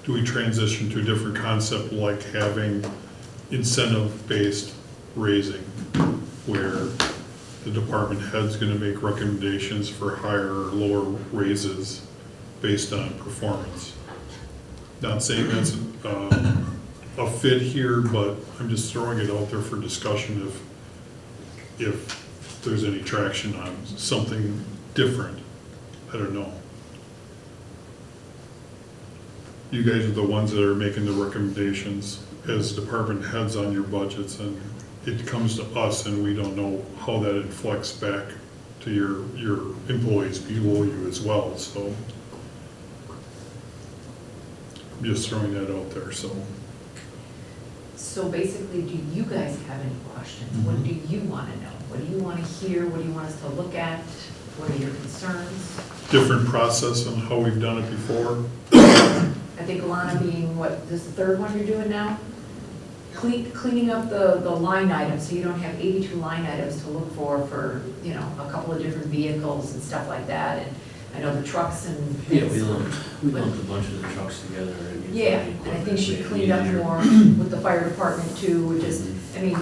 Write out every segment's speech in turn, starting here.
do we transition to a different concept like having incentive-based raising, where the department head's gonna make recommendations for higher or lower raises based on performance? Not saying that's a fit here, but I'm just throwing it out there for discussion if there's any traction on something different. I don't know. You guys are the ones that are making the recommendations as department heads on your budgets, and it comes to us and we don't know how that inflects back to your employees below you as well, so. I'm just throwing that out there, so. So basically, do you guys have any questions? What do you want to know? What do you want to hear? What do you want us to look at? What are your concerns? Different process on how we've done it before. I think Alana being, what, this is the third one you're doing now? Cleaning up the line items, so you don't have 82 line items to look for, you know, a couple of different vehicles and stuff like that. And I know the trucks and Yeah, things. we lumped a bunch of the trucks together. And Yeah, and I think she cleaned up more with the fire department too, which is, I mean,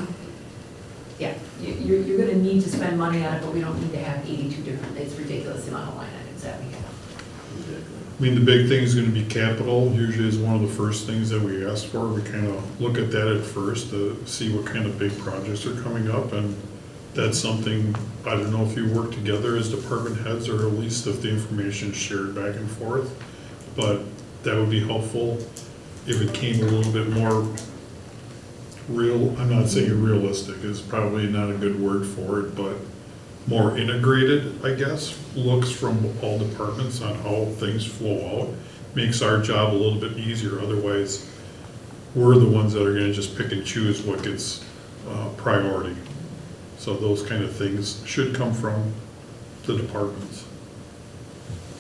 yeah, you're gonna need to spend money on it, but we don't need to have 82 different, it's ridiculous the amount of line items that we have. I mean, the big thing is gonna be capital, usually is one of the first things that we ask for. We kind of look at that at first to see what kind of big projects are coming up, and that's something, I don't know if you work together as department heads, or at least if the information is shared back and forth, but that would be helpful if it came a little bit more real. I'm not saying realistic is probably not a good word for it, but more integrated, I guess, looks from all departments on how things flow out, makes our job a little bit easier. Otherwise, we're the ones that are gonna just pick and choose what gets priority. So those kind of things should come from the departments.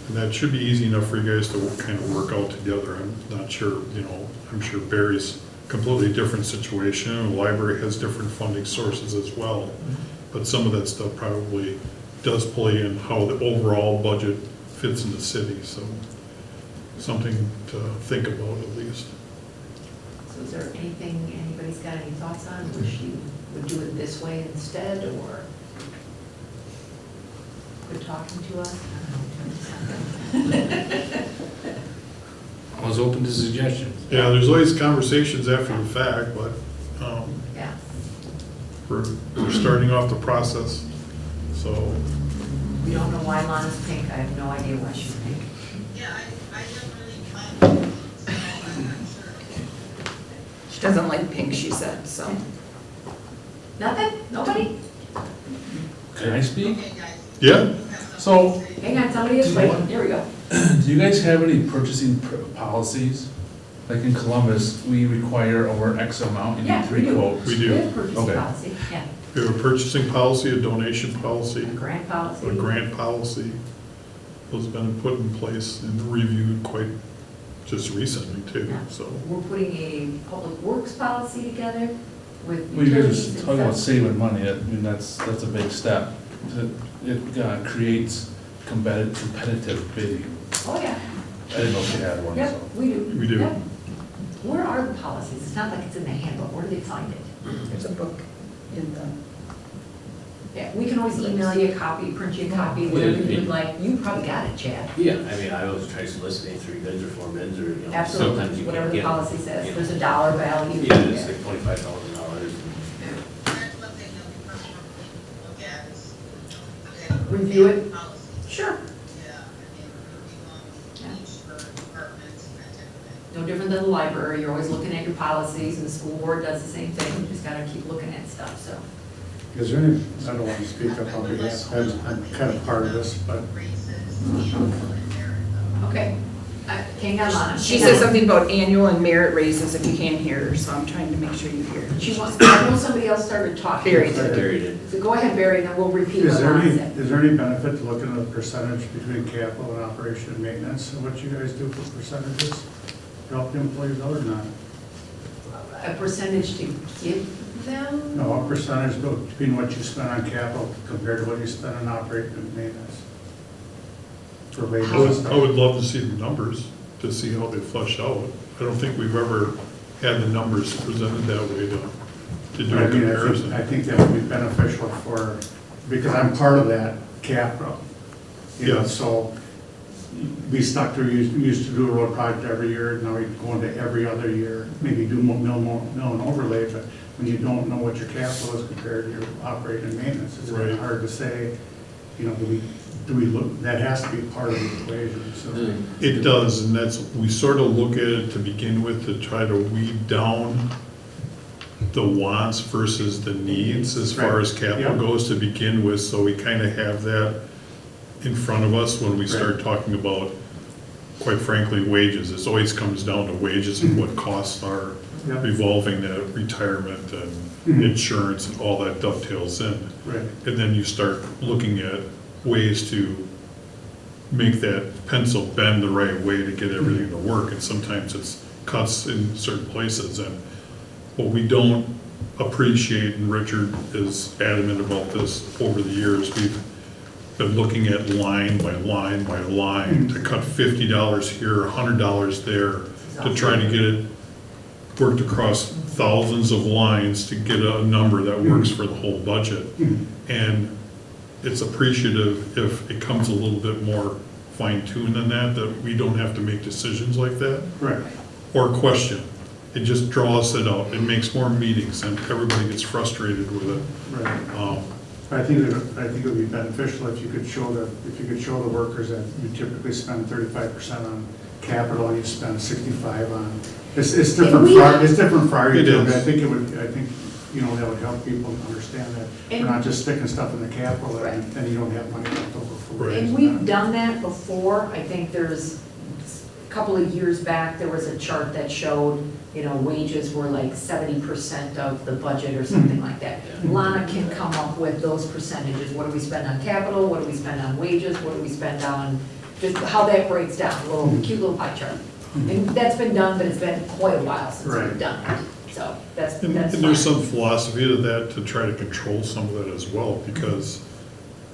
And that should be easy enough for you guys to kind of work out together. I'm not sure, you know, I'm sure Barry's completely different situation, and the library has different funding sources as well. But some of that stuff probably does play in how the overall budget fits in the city, so something to think about at least. So is there anything anybody's got any thoughts on? Wish you would do it this way instead, or quit talking to us? I don't know. I was open to suggestions. Yeah, there's always conversations after the fact, but Yeah. we're starting off the process, so. We don't know why Lana's pink. I have no idea why she's pink. Yeah, I never really planned it, so I'm not sure. She doesn't like pink, she said, so. Nothing? Nobody? Can I speak? Okay, guys. Yeah, So, Hang on, somebody is waiting. Here we go. do you guys have any purchasing policies? Like in Columbus, we require over X amount, you Yeah, need we 3 do. quotes. We do. We have a purchasing Okay. policy, yeah. we have a purchasing policy, a donation policy, A grant policy. a grant policy. Those have been put in place and reviewed quite just recently too, Yeah. so. We're putting a public works policy together with Well, you utilities guys and talking about stuff. saving money, I mean, that's a big step. It creates competitive bidding. Oh, yeah. I didn't know if you had one, Yep, so. we do. We do. Yep. Where are the policies? It's not like it's in the handbook. Where do they find it? There's a book in the, Yeah, we can always email you a copy, print you a copy, whatever you would like. You probably got it, Chad. Yeah, I mean, I always try soliciting 3 bids or 4 bids, or, you know, sometimes Absolutely, you whatever can't the get. policy says. you know. There's a dollar value. Yeah, it's like $25,000. That's one thing that we probably look at is, okay, Review it. policy. Sure. Yeah, I mean, review them each for departments and that type of thing. No different than the library. You're always looking at your policies, and the school board does the same thing. You just gotta keep looking at stuff, so. Is there any, I don't want to speak up on behalf, I'm kind of part of this, but Raises, and there, Okay. Hang on, Lana. she Hang said on. something about annual and merit raises if you can't hear her, so I'm trying to make sure you hear. She wants, I know somebody else started talking. Barry Carried it. So go ahead, Barry, and then we'll repeat is what there Lana any, said. is there any benefit to looking at the percentage between capital and operation and maintenance, and what you guys do for percentages? To help the employees out or not? A percentage to give them? No, what percentage go between what you spend on capital compared to what you spend on operating and maintenance? For wages and stuff. I would love to see the numbers, to see how they flush out. I don't think we've ever had the numbers presented that way to do I a mean, comparison. I think that would be beneficial for, because I'm part of that capital. You know, Yeah. so we stuck to, we used to do a road project every year, now we go into every other year, maybe do mill and overlay, but when you don't know what your capital is compared to your operating and maintenance, it's really Right. hard to say, you know, do we look, that has to be part of the equation, so. It does, and that's, we sort of look at it to begin with to try to weed down the wants versus the needs as far as capital Right. goes to begin with, so we kind of have that in front of us when we start Right. talking about, quite frankly, wages. It always comes down to wages and what costs are Yeah. revolving that retirement and Mhm. insurance and all that dovetails in. Right, And then you start looking at ways to make that pencil bend the right way to get everything to work. And sometimes it's cuts in certain places. And what we don't appreciate, and Richard is adamant about this over the years, we've been looking at line by line by line to cut $50 here, $100 there, to try to get it worked across thousands of lines to get a number that works for the whole budget. And it's appreciative if it comes a little bit more fine-tuned than that we don't have to make decisions like that right. or question. It just draws it out. It makes more meetings and everybody gets frustrated with it. Right. I think it would be beneficial if you could show the workers that you typically spend 35% on capital and you spend 65 on, it's different for our It utility. is. I think, you know, that would help people understand that And- we're not just sticking stuff in the capital Right. and you don't have money left over for. Right. And we've done that before. I think there's, a couple of years back, there was a chart that showed, you know, wages were like 70% of the budget or something like that. Lana can come up with those percentages. What do we spend on capital? What do we spend on wages? What do we spend on, just how that breaks down, a little cute little pie chart. And that's been done, but it's been quite a while since Right. we've done it. So that's And fine. there's some philosophy to that to try to control some of that as well, because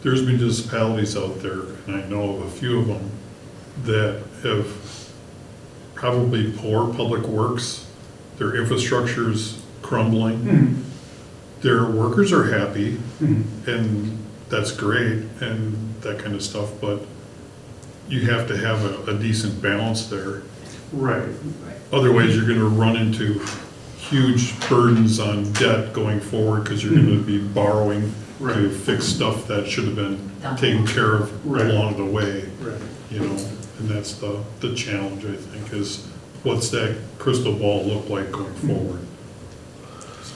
there's municipalities out there, and I know of a few of them, that have probably poor public works, their infrastructure's crumbling, their workers are happy, and that's great, and that kind of stuff, but you have to have a decent balance there. Right. Otherwise, you're gonna run into huge burdens on debt going forward, because you're gonna be borrowing to Right. fix stuff that should have been Done. taken care of Right. along the way, Right. you know? And that's the challenge, I think, is what's that crystal ball look like going forward?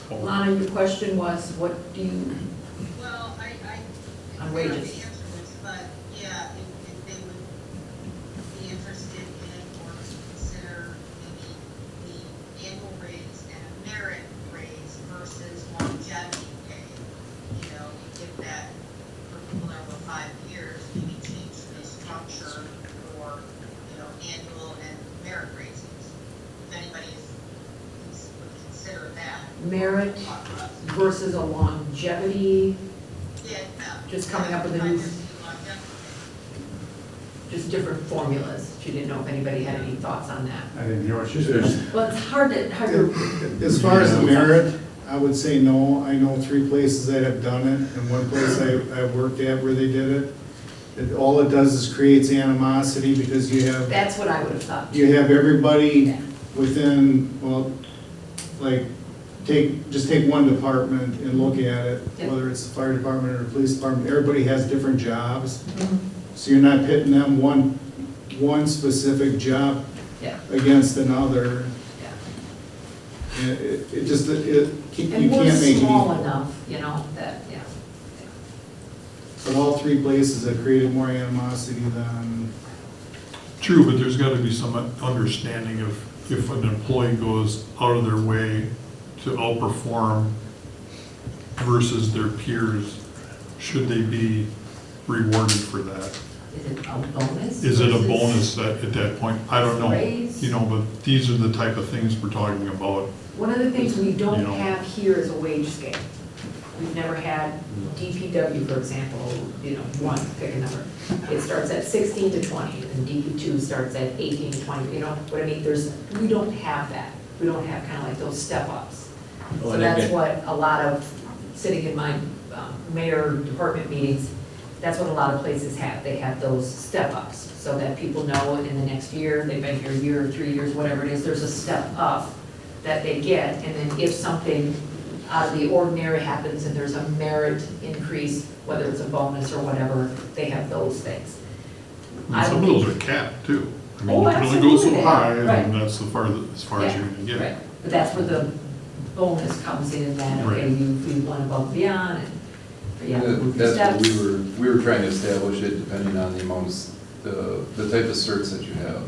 So- Lana, your question was, what do you, Well, I On don't know wages. the answer was, but yeah, if they would be interested in or consider maybe the annual raise and a merit raise versus longevity pay. You know, you give that for people that were 5 years, maybe change the structure for, you know, annual and merit raises. If anybody would consider that. merit versus a longevity, Yeah, Just coming up with a new- just different formulas? She didn't know if anybody had any thoughts on that. I didn't hear what you said. Well, it's hard to, As far as the merit, I would say no. I know 3 places that have done it, and one place I worked at where they did it. All it does is creates animosity because you have that's what I would have thought. everybody Yeah. within, well, like, just take one department and look at it, Yeah. whether it's the fire department or the police department, everybody has different jobs. Mhm. So you're not pitting them one specific job Yeah, against another. yeah. It just, you can't And we're make it small equal. enough, you know, that, yeah. But all 3 places have created more animosity than, True, but there's gotta be some understanding of if an employee goes out of their way to outperform versus their peers, should they be rewarded for that? Is it a bonus? Is it a versus- bonus at that point? I don't know. Raise? You know, but these are the type of things we're talking about. One of the things we You don't know. have here is a wage scale. We've never had DPW, for example, one, pick a number. It starts at 16 to 20, and DP2 starts at 18 to 20, you know what I mean? We don't have that. We don't have kind of like those step-ups. Oh, So and that's again- what a lot of, sitting in my mayor department meetings, that's what a lot of places have. They have those step-ups, so that people know in the next year, they've been here a year or 3 years, whatever it is, there's a step up that they get, and then if something out of the ordinary happens and there's a merit increase, whether it's a bonus or whatever, they have those things. And some of those are capped too. I mean, Oh, you can only go so absolutely. high, Right. and that's as far as you're gonna get. Right, but that's where the bonus comes in, then, okay, Right. you went above and beyond, and, yeah, move your That's what steps. we were trying to establish it depending on the amounts, the type of certs that you have.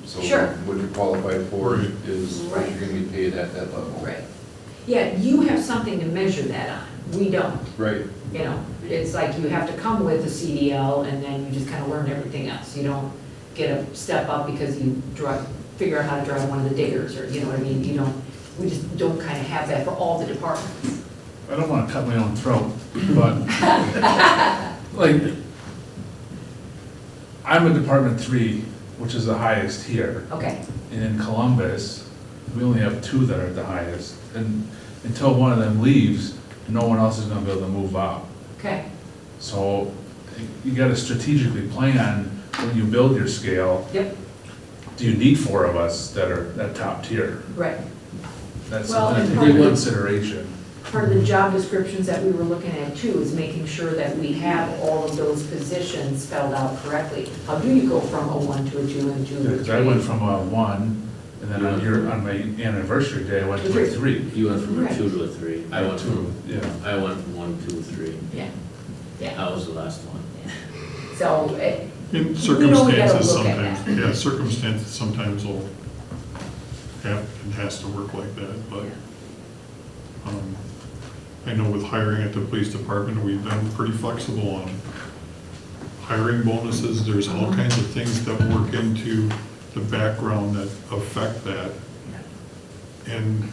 So Sure. what you're qualified for Right. is what Right. you're gonna be paid at that level. Right. Yeah, you have something to measure that on, we don't. Right. You know, it's like you have to come with a CDL and then you just kind of learn everything else. You don't get a step up because you figure out how to drive one of the diggers, or, you know what I mean? We just don't kind of have that for all the departments. I don't wanna cut my own throat, but, like, I'm a Department 3, which is the highest here, Okay, and in Columbus, we only have 2 that are the highest, and until one of them leaves, no one else is gonna be able to move up. okay, So, you gotta strategically plan when you build your scale. yep, Do you need 4 of us that are that top tier? right. That's Well, something and to part take of into the- consideration. Part of the job descriptions that we were looking at too is making sure that we have all of those positions spelled out correctly. How do you go from a 1 to a 2 and a 2 to a 3? Because I went from a 1, and then on my anniversary day, I went to a 3. You went from a Right. 2 to a 3. I went from, Yeah. I went from 1 to a 3. Yeah, yeah. I was the last one. So, In We know we gotta circumstances look at sometimes, yeah, circumstances sometimes will it has to work like that, but, I know with hiring at the police department, we've been pretty flexible on hiring bonuses. There's all kinds of things that work into the background that affect that. And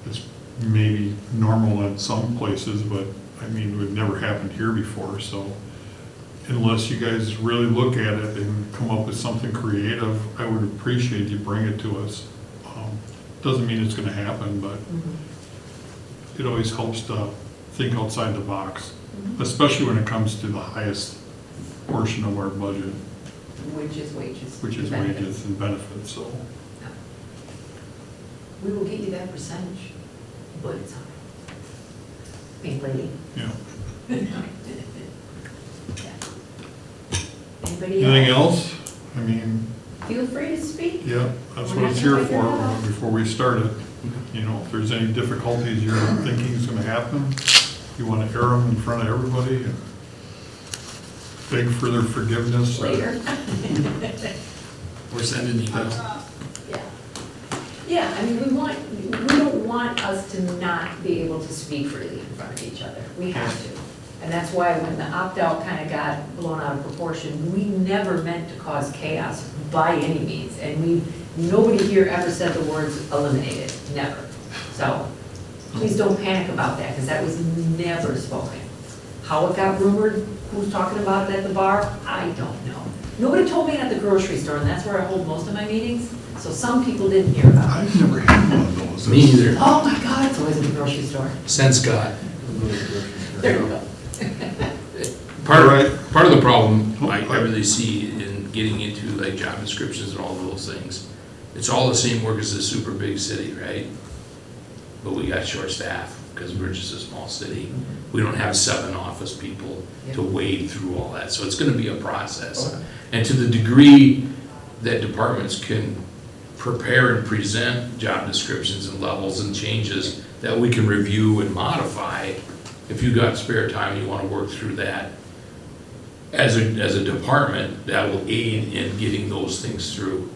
it's maybe normal in some places, but I mean, it never happened here before, so unless you guys really look at it and come up with something creative, I would appreciate you bring it to us. Doesn't mean it's gonna happen, but it always helps to think outside the box, especially when it comes to the highest portion of our budget, which is wages. which is benefits. wages and benefits, so. We will get you that percentage, but it's hard. Pink lady. Yeah. Anybody Anything else? I mean, Feel free to speak. yeah, that's We're what it's not gonna here figure for, it out. before we start it. You know, if there's any difficulties you're thinking is gonna happen, you wanna air them in front of everybody and beg for their forgiveness. Later. We're sending emails. Yeah. Yeah, I mean, we don't want us to not be able to speak freely in front of each other. We have to. And that's why when the opt-out kind of got blown out of proportion, we never meant to cause chaos by any means. And nobody here ever said the words eliminated, never. So please don't panic about that, because that was never spoken. How it got rumored, who's talking about it at the bar, I don't know. Nobody told me at the grocery store, and that's where I hold most of my meetings, so some people didn't hear about it. I've never had one of those. Me either. Oh my God, it's always at the grocery store. Since Scott. There you go. Part of the problem I really see in getting into like job descriptions and all those things, it's all the same work as a super big city, right? But we got short staff because we're just a small city. We don't have 7 office people to wade through all that, so it's gonna be a process. And to the degree that departments can prepare and present job descriptions and levels and changes that we can review and modify, if you got spare time, you wanna work through that. As a department, that will aid in getting those things through.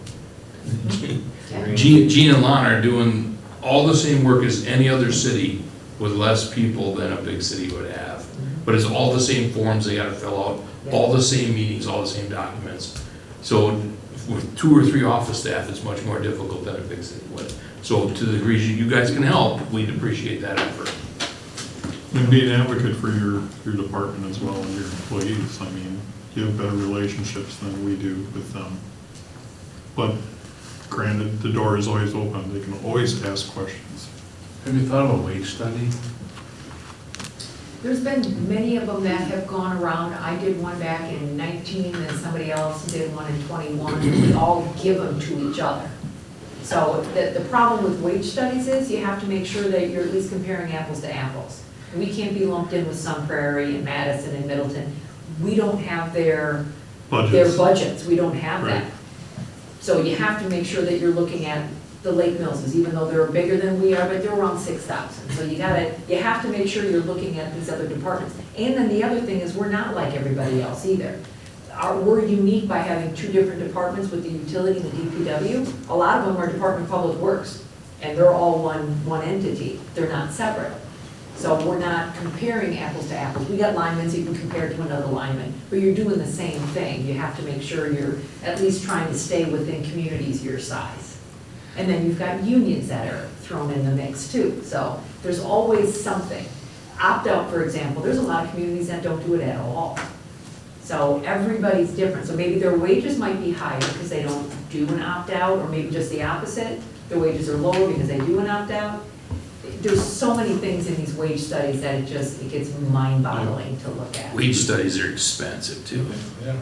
Gene and Lon are doing all the same work as any other city with less people than a big city would have. But it's all the same forms they gotta fill out, all the same meetings, all the same documents. So with 2 or 3 office staff, it's much more difficult than a big city would. So to the degree you guys can help, we'd appreciate that effort. And be an advocate for your department as well and your employees. I mean, you have better relationships than we do with them. But granted, the door is always open. They can always ask questions. Have you thought of a wage study? There's been many of them that have gone around. I did one back in 19, and somebody else did one in 21. We all give them to each other. So the problem with wage studies is you have to make sure that you're at least comparing apples to apples. We can't be lumped in with Sun Prairie and Madison and Middleton. We don't have their budgets. We don't have that. Right. So you have to make sure that you're looking at the Lake Millses, even though they're bigger than we are, but they're around 6,000. So you have to make sure you're looking at these other departments. And then the other thing is, we're not like everybody else either. We're unique by having two different departments with the utility and the DPW. A lot of them are Department of Public Works, and they're all one entity. They're not separate. So we're not comparing apples to apples. We got linemen, so you can compare to another lineman, but you're doing the same thing. You have to make sure you're at least trying to stay within communities your size. And then you've got unions that are thrown in the mix too. So there's always something. Opt-out, for example, there's a lot of communities that don't do it at all. So everybody's different. So maybe their wages might be higher because they don't do an opt-out, or maybe just the opposite. Their wages are lower because they do an opt-out. There's so many things in these wage studies that it gets mind-boggling to look at. Wage studies are expensive too.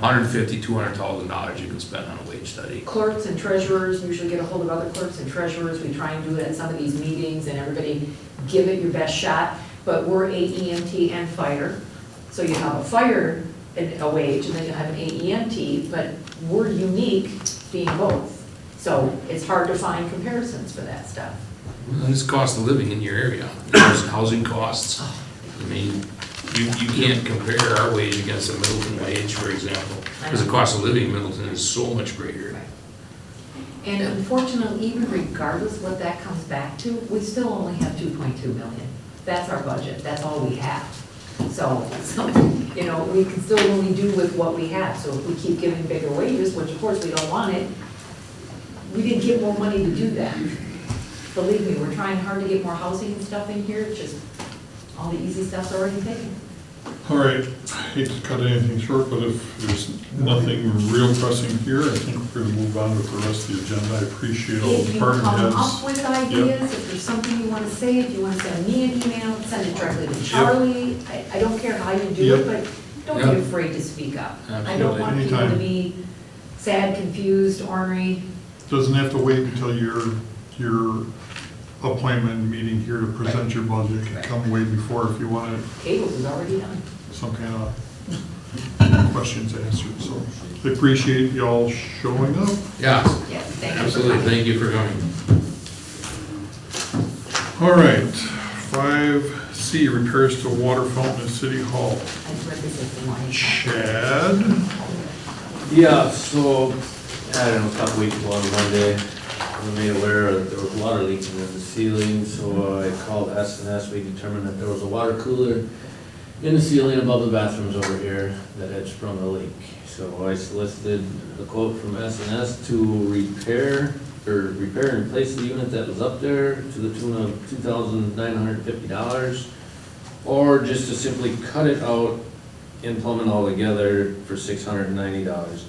$150,000, $200,000 you can spend on a wage study. Clerks and treasurers usually get a hold of other clerks and treasurers. We try and do it at some of these meetings, and everybody give it your best shot. But we're AEMT and fire. So you have a fire a wage, and then you have an AEMT, but we're unique being both. So it's hard to find comparisons for that stuff. And it's cost of living in your area, there's housing costs. I mean, you can't compare our wage against a Middleton wage, for example, because the cost of living in Middleton is so much greater. And unfortunately, even regardless of what that comes back to, we still only have 2.2 million. That's our budget, that's all we have. So, you know, we can still only do with what we have. So if we keep giving bigger wages, which of course we don't want it, we didn't get more money to do that. Believe me, we're trying hard to get more housing and stuff in here, it's just all the easy stuff's already taken. All right, I hate to cut anything short, but if there's nothing real pressing here, I think we're gonna move on with the rest of the agenda. I appreciate all the If you department come heads. up with ideas, if there's something you want to say, if you want to send me an email, send it directly to Charlie. I don't care how you do it, but don't Yep. be afraid to speak up. I don't Absolutely. want people to Anytime. be sad, confused, ornery. Doesn't have to wait until your appointment meeting here to present your budget. It can come way before if you want Cable is already done. some kind of questions answered. So I appreciate y'all showing up. Yeah, Yes, thank you. for absolutely, coming. thank you for coming. All right, 5C, repairs to water fountain at City Hall. I read this as the one. Chad? Yeah, so, I don't know, a couple weeks ago on Monday, I was made aware that there was water leaking in the ceiling, so I called S&S. We determined that there was a water cooler in the ceiling above the bathrooms over here that had sprung a leak. So I solicited a quote from S&S to repair and replace the unit that was up there to the tune of $2,950, or just to simply cut it out and plumb it all together for $690.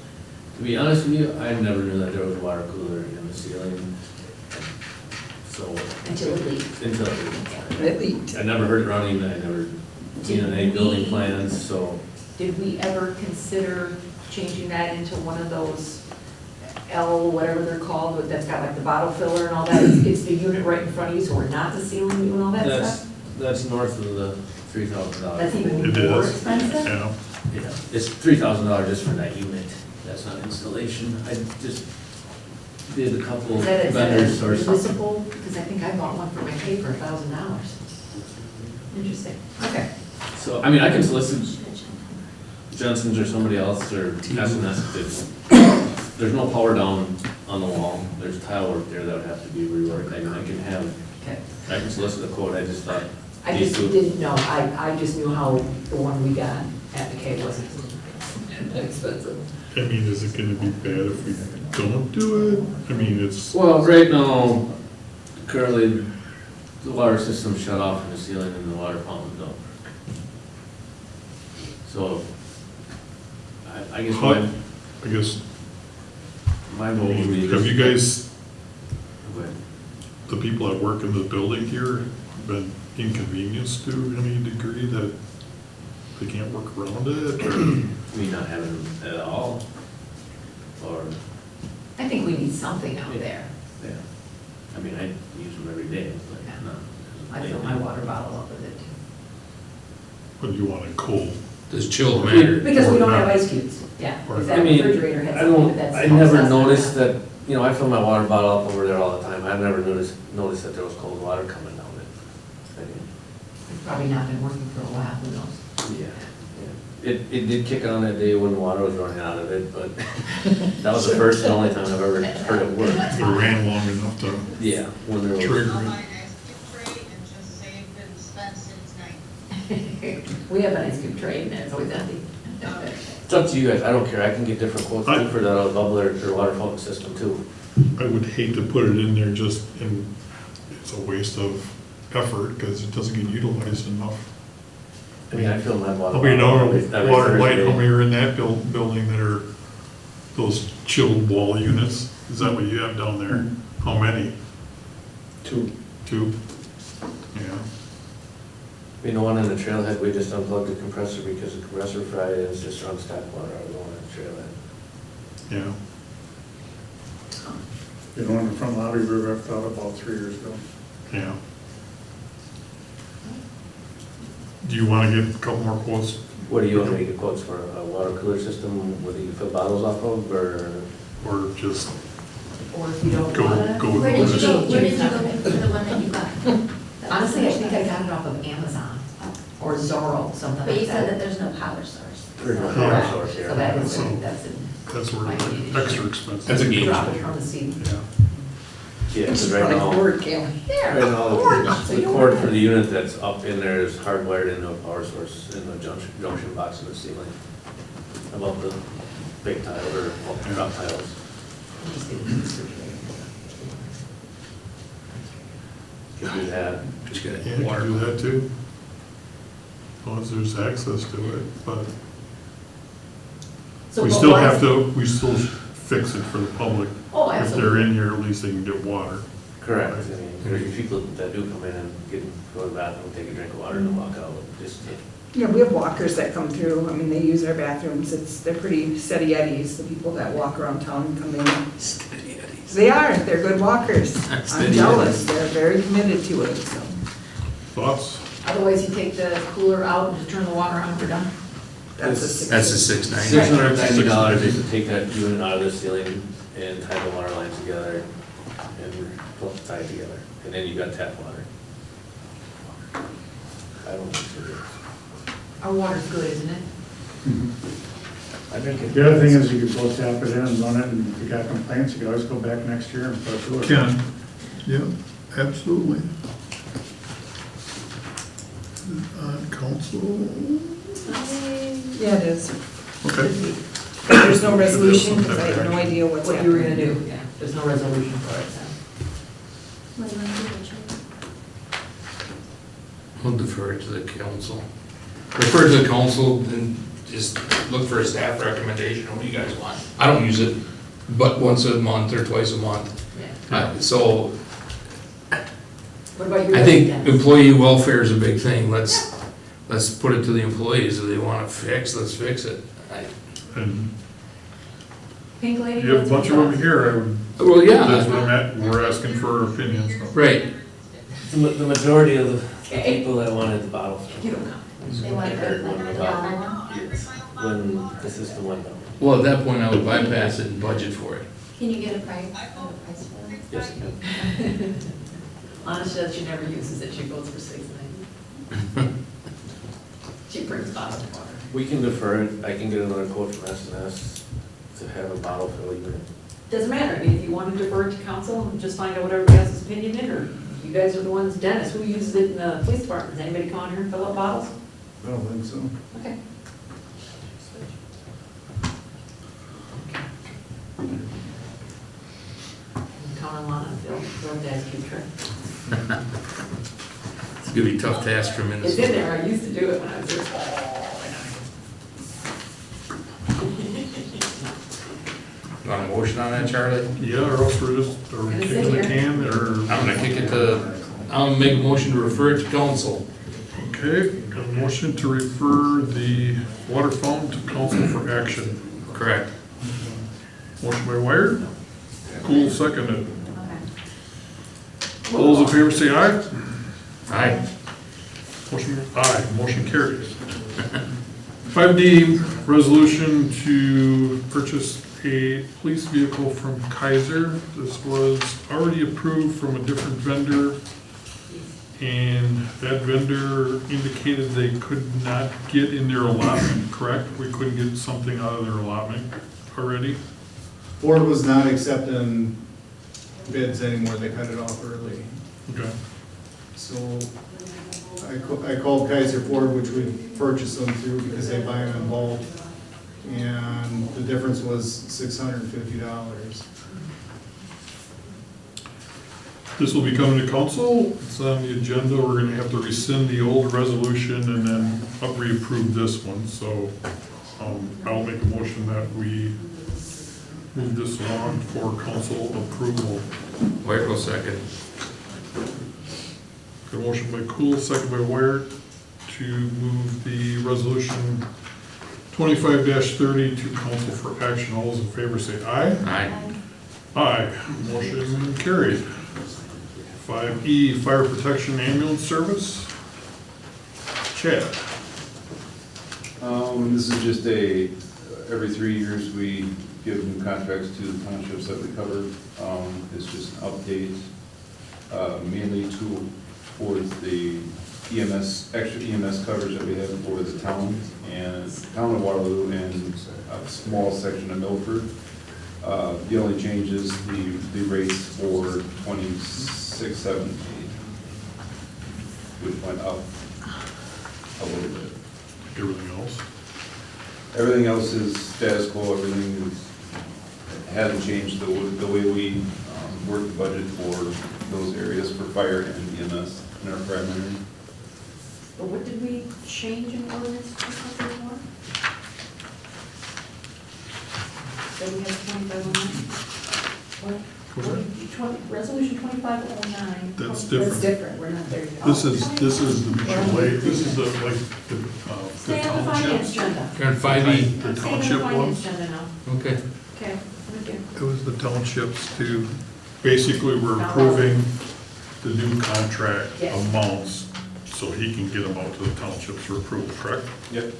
To be honest with you, I never knew that there was a water cooler in the ceiling. So. Until it leaked. Until it leaked. It leaked. I never heard it running, I never seen any building plans, so. Did we ever consider changing that into one of those L, whatever they're called, that's got like the bottle filler and all that? It's the unit right in front of you, so we're not the ceiling doing all that stuff? That's north of the $3,000. That's even It more is. expensive? Yeah. Yeah, it's $3,000 just for that unit. That's not installation. I just did a couple Is that vendors or something. municipal? Because I think I bought one for my pay for $1,000. Interesting, okay. So, I mean, I can solicit Johnson's or somebody else or S&S. There's no power down on the wall. There's tile work there that would have to be reworked. I mean, Okay. I can solicit a quote. I just thought. I just didn't know, I just knew how the one we got at the K wasn't that expensive. I mean, is it gonna be bad if we don't do it? I mean, it's, Well, right now, currently, the water system's shut off in the ceiling and the water fountain don't So, I guess How- I guess, my vote would be. have you guys, Go ahead. the people that work in the building here, been inconvenienced to any degree that they can't work around it? Or- Me not having them at all, or, I think we need something out there. yeah. I mean, I use them every day, but not. I fill my water bottle up with it too. What do you want, a cold? Does chilled matter? Because we don't Or have not. ice cubes, yeah. Or- If I that mean, refrigerator had I something, don't, but that's. I never that's not noticed enough. that, you know, I fill my water bottle up over there all the time, I've never noticed that there was cold water coming down it. I mean, It's probably not been working for a while, who knows? yeah, yeah. It did kick on that day when the water was running out of it, but that was the first and only time I've ever heard it work. It ran long enough to Yeah, when there was. trigger I'll it. buy an ice cube tray and just say it's been spent since 9. We have an ice cube tray and it's always empty. It's up to you guys, I don't care, I can get different quotes too for that bubbler or water fountain system too. I would hate to put it in there just in, it's a waste of effort because it doesn't get utilized enough. I mean, I fill my water. How many bottle know, every water light, Thursday. how many are in that building that are those chilled wall units? Is that what you have down there? How many? 2. Two? Yeah. You know, one in the trailhead, we just unplugged the compressor because the compressor fried and it's just runs tap water out of the one in the trailhead. Yeah. The one in the front lobby we ripped out about 3 years ago. Yeah. Do you want to get a couple more quotes? What do you want me to get quotes for, a water cooler system where you can fill bottles off of, or? Or just Or if you don't Go- wanna. go with Where did you go, Ordinance. where did you go for the one that you got? Honestly, I think I got it off of Amazon or Zorro, something But you like said that that. there's no power source. There's no So- power Correct. source here. So that is, So- that's it. that's where it's extra expensive. That's a game Drop it changer. from the ceiling. Yeah. Yeah, because right now, There, right now, cord. So the you cord don't- for the unit that's up in there is hardwired into a power source in the junction box in the ceiling. Above the big tile or drop tiles. I'm just getting this refrigerator. Could do that. Just get Yeah, a you water. can do that too. As long as there's access to it, but So we what still was- have to, we still fix it for the public. Oh, If they're absolutely. in here, at least they can get water. Correct. I mean, there's people that do come in and go to the bathroom, take a drink of water and walk out. Just, Yeah, we have walkers that come through, I mean, they use our bathrooms, they're pretty steady eddies, the people that walk around town and come in. Steady Eddies. They are, they're good walkers. I'm Steady jealous, they're very committed to it, so. Thoughts? Otherwise, you take the cooler out and just turn the water on for done. That's a That's a six. $690. $690 is to take that unit out of the ceiling and tie the water lines together and tie it together. And then you got tap water. I don't think so. Our water's good, isn't it? I drink it. The other thing is you could go tap it in and run it, and if you got complaints, you could always go back next year and put it through it. Ken? Yeah, absolutely. Council? Yeah, it is. Okay. But there's no resolution, because I have no idea what's What you were gonna happening. do, yeah. There's no resolution for it, so. What do you want to do, Richard? We'll defer it to the council. Refer to the council and just look for a staff recommendation, what do you guys want? I don't use it, but once a month or twice a month. Yeah. So What about your I think residents? employee welfare is a big thing. Let's put it to the employees. If they want to fix, let's fix it. And Pink lady? you have a bunch of them here, I would, Well, that's what yeah, I'm at, we're asking for opinions. right. The majority of the people that wanted the bottle. You don't know. They want to Heard put when like the a bottle- dollar one? yes, when the system went down. Well, at that point, I would bypass it and budget for it. Can you get a price for it? Yes, you can. Lana says she never uses it, she goes for $6.90. She brings bottled water. We can defer it. I can get another quote from S&S to have a bottle fill unit. Doesn't matter, I mean, if you want to defer it to council, just find out what everybody else's opinion is, or you guys are the ones, Dennis, who uses it in the police department? Does anybody come on here and fill up bottles? I don't think so. Okay. Count on Lana, fill up the ice cube tray. It's gonna be a tough task for It's in Municipal. there, I used to do it when I was here. You want a motion on that, Charlie? Yeah, or else are we kicking the can, or? I'm gonna kick it to, I'm gonna make a motion to refer it to council. Okay, got a motion to refer the water fountain to council for action. Correct. Motion by Wired, Cool seconded. Okay. All those in favor say aye. Aye. Motion carries. 5D, resolution to purchase a police vehicle from Kayser. This was already approved from a different vendor, and that vendor indicated they could not get in their allotment, correct? We couldn't get something out of their allotment already? Ford was not accepting bids anymore, they cut it off early. Okay. So I called Kayser Ford, which we purchased them through because they buy them in bulk. And the difference was $650. This will be coming to council. It's on the agenda. We're gonna have to rescind the old resolution and then reapprove this one. So I'll make a motion that we move this along for council approval. Wait a second. Got a motion by Cool, second by Ware, to move the resolution 25-30 to council for action. All those in favor say aye. Aye. Aye. Motion carried. 5E, fire protection ambulance service. Chad. This is just every 3 years we give new contracts to the townships that we cover. It's just an update, mainly towards the EMS, extra EMS coverage that we have for the town of Waterloo and a small section of Milford. The only change is the rates for 26-17, which went up a little bit. Everything else? Everything else is status quo. Everything hasn't changed the way we work the budget for those areas for fire and EMS in our primary. But what did we change in ordinance 201? So we have 2509? Resolution 2509. That's different. That's different, we're not there yet. This is the mutual aid, this is the, like, the Stay on the finance agenda. You're on 5E. The I'm staying on the township finance ones? agenda now. Okay. Okay, thank you. It was the townships to, basically, we're approving the new contract Yes. amounts so he can get them out to the townships for approval, correct? Yep.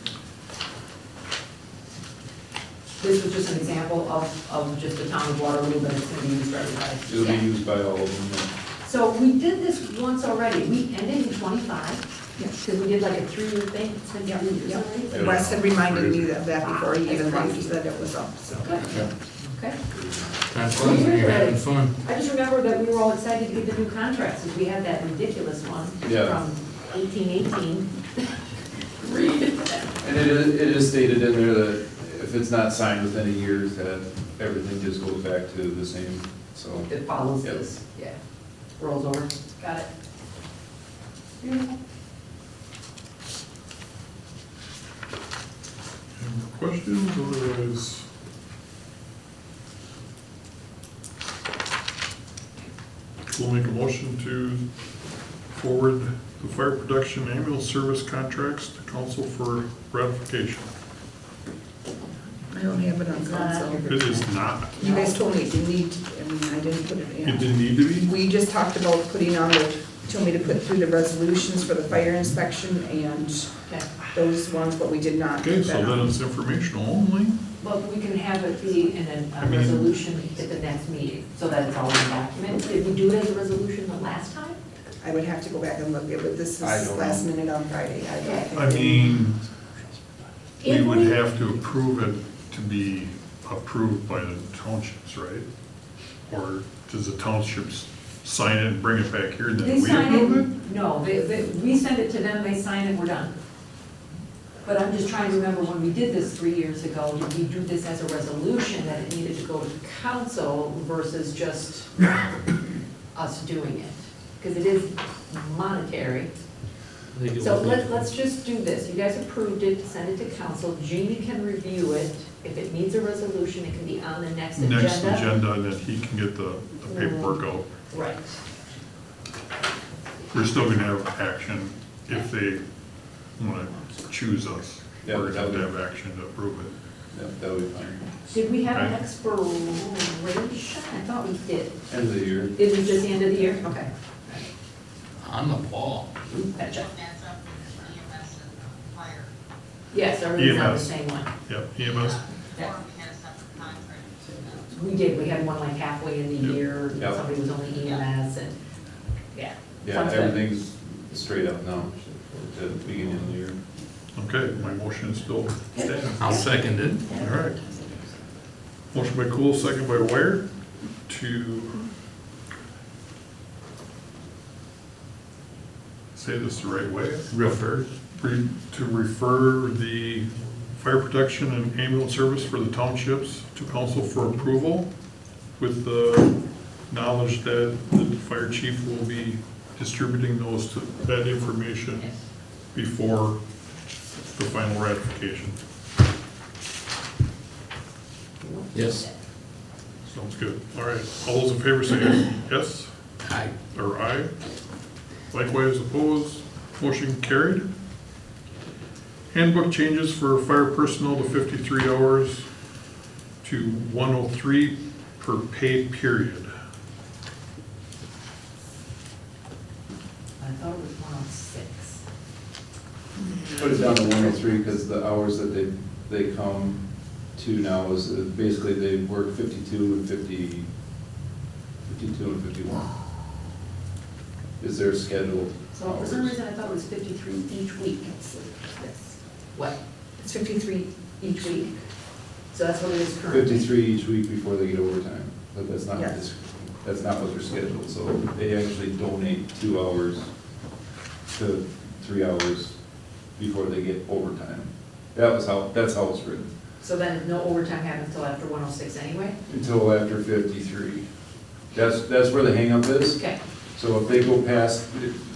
This was just an example of just the town of Waterloo, but it's gonna be used for everybody. It'll Yeah. be used by all of them. So we did this once already. We ended in 25, because we did like a 3-year thing. It's been 3 years Yep. already. Wes had reminded me of that before he even raised that it was up, so. Good. Okay. That's fun, you're having fun. I just remember that we were all excited to get the new contracts, because we had that ridiculous one Yeah. from 1818. And it is stated in there that if it's not signed within a year, that everything just goes back to the same, so. It follows Yep. this, yeah. Rolls over. Got it. Beautiful. Any more questions, otherwise? We'll make a motion to forward the fire protection ambulance service contracts to council for ratification. I don't have it on council. It is not. You guys told me it didn't need, I mean, I didn't put it It in. didn't need to be? We just talked about putting on the, told me to put through the resolutions for the fire inspection and Okay. those ones, but we did not. Okay, put so that then on. it's informational only. Well, we can have it be in I a mean- resolution at the next meeting, so that it's all in the document. Did we do it as a resolution the last time? I would have to go back and look at it, this I is don't last know. minute on Friday. I don't think I mean, we If would we- have to approve it to be approved by the townships, right? Or does the townships sign it and bring it back here, then They we sign approve it? it, no, we send it to them, they sign it, we're done. But I'm just trying to remember when we did this 3 years ago, did we do this as a resolution that it needed to go to council versus just us doing it? Because it is monetary. I think it So would be- let's just do this. You guys approved it, send it to council. Jeannie can review it. If it needs a resolution, it can be on the next agenda. Next agenda, and then he can get the paperwork out. Right. We're still gonna have action if they wanna choose us. Yeah, We're gonna have to that would- have action to approve it. Yeah, that would be fine. Did we have an Right. expiration? I thought we did. End of the year. Is it just the end of the year? Okay. On the ball. Gotcha. That's up with EMS and fire. Yes, everything's on the EMS. same one. Yep, EMS. Or we had a separate contract. We did, we had one like halfway in the Yep. year, and Yep. somebody was only EMS and, yeah. Yeah, Sounds good. everything's straight up now, at the beginning of the year. Okay, my motion still stands. I'll second it. All right. Motion by Cool, second by Ware to say this the right way. Refer. To refer the fire protection and ambulance service for the townships to council for approval with the knowledge that the fire chief will be distributing that information before the final ratification. Yes. Sounds good. All right. All those in favor say yes Aye. or aye. Likewise opposed. Motion carried. Handbook changes for fire personnel to 53 hours to 103 per pay period. I thought it was 106. Put it down to 103 because the hours that they come to now is basically they work 52 and 50, 52 and 51. Is their schedule. So for some reason, I thought it was 53 each week. What? It's 53 each week? So that's what it is currently? 53 each week before they get overtime, but that's not, Yes. that's not what they're scheduled. So they actually donate 2 hours to 3 hours before they get overtime. That's how it's written. So then no overtime happens until after 106 anyway? Until after 53. That's where the hangup is. Okay. So if they go past,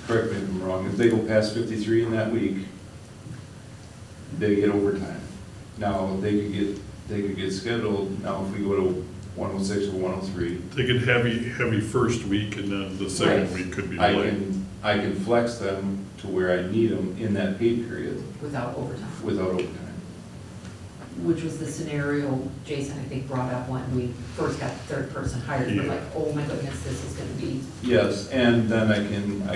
correct me if I'm wrong, if they go past 53 in that week, they get overtime. Now, they could get scheduled, now if we go to 106 or 103, They get heavy first week and then the second Right. week could be I delayed. can flex them to where I need them in that pay period Without overtime? without overtime. Which was the scenario Jason, I think, brought up when we first got the third person hired. We're Yeah. like, oh my goodness, this is gonna be, Yes, and then I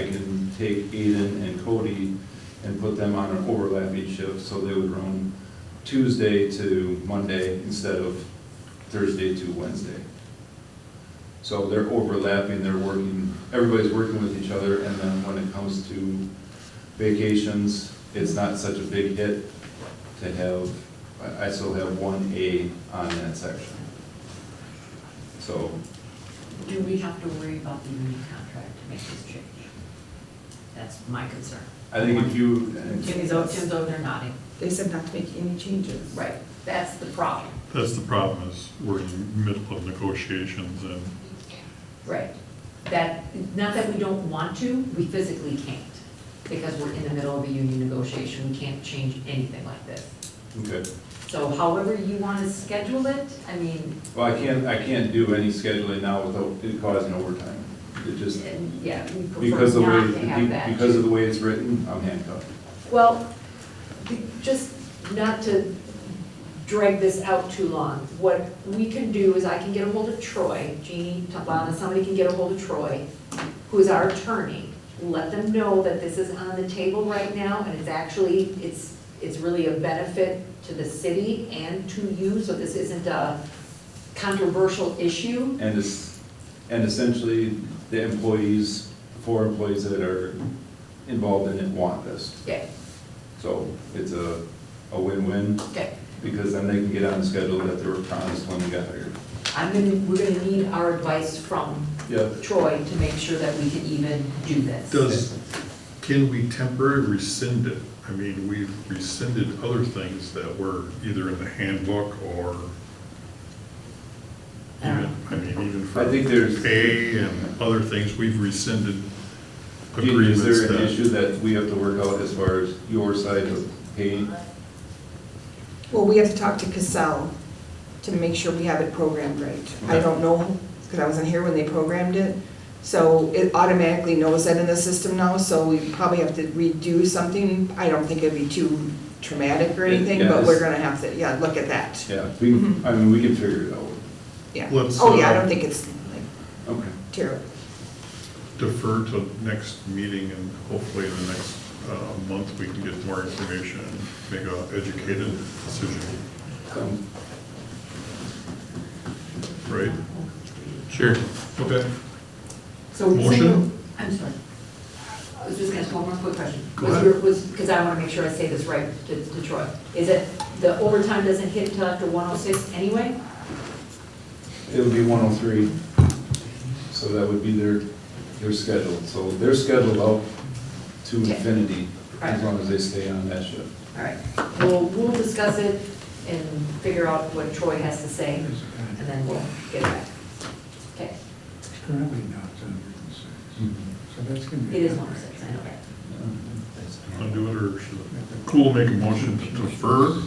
can take Aiden and Cody and put them on an overlapping shift, so they would run Tuesday to Monday instead of Thursday to Wednesday. So they're overlapping, they're working, everybody's working with each other, and then when it comes to vacations, it's not such a big hit to have, I still have 1A on that section. So, do we have to worry about the union contract to make this change? That's my concern. I think if you, Tim's over there nodding. They said not to make any changes. Right, that's the problem. That's the problem, is we're in the middle of negotiations and Right. That, not that we don't want to, we physically can't. Because we're in the middle of a union negotiation, we can't change anything like this. okay. So however you want to schedule it, I mean, Well, I can't do any scheduling now without it causing overtime. It just, and yeah, we because prefer the way, not to have that. because of the way it's written, I'm handcuffed. Well, just not to drag this out too long, what we can do is I can get a hold of Troy, Jeannie, Tablana, somebody can get a hold of Troy, who is our attorney. Let them know that this is on the table right now, and it's actually, it's really a benefit to the city and to you, so this isn't a controversial issue. And essentially, the employees, 4 employees that are involved in it want this. Okay, So it's a win-win, okay. because then they can get on the schedule that they were promised when they got hired. We're gonna need our advice from Yep. Troy to make sure that we can even do this. can we temporarily rescind it? I mean, we've rescinded other things that were either in the handbook or even for I think there's- pay and other things, we've rescinded agreements Is there an that, issue that we have to work out as far as your side of paying? Well, we have to talk to Cassell to make sure we have it programmed right. I don't know, because I wasn't here when they programmed it. So it automatically knows that in the system now, so we probably have to redo something. I don't think it'd be too traumatic or anything, Yeah, but we're it's- gonna have to, yeah, look at that. Yeah, we, I mean, we can figure it out. Yeah. Let's, Oh, yeah, I don't think it's like Okay. terrible. defer to next meeting, and hopefully in the next month, we can get more information and make a educated decision, right? Sure. Okay. So, Motion? I'm sorry. I was just gonna ask one more quick question. Go ahead. Because I wanna make sure I say this right to Troy. Is it, the overtime doesn't hit until after 106 anyway? It would be 103, so that would be their schedule. So they're scheduled out to Okay. infinity, as Right. long as they stay on that shift. All right, we'll discuss it and figure out what Troy has to say, and then we'll get back. Okay, Currently not 106, so that's gonna be. it is 106, I know that. Want to do it, or should Cool make a motion to defer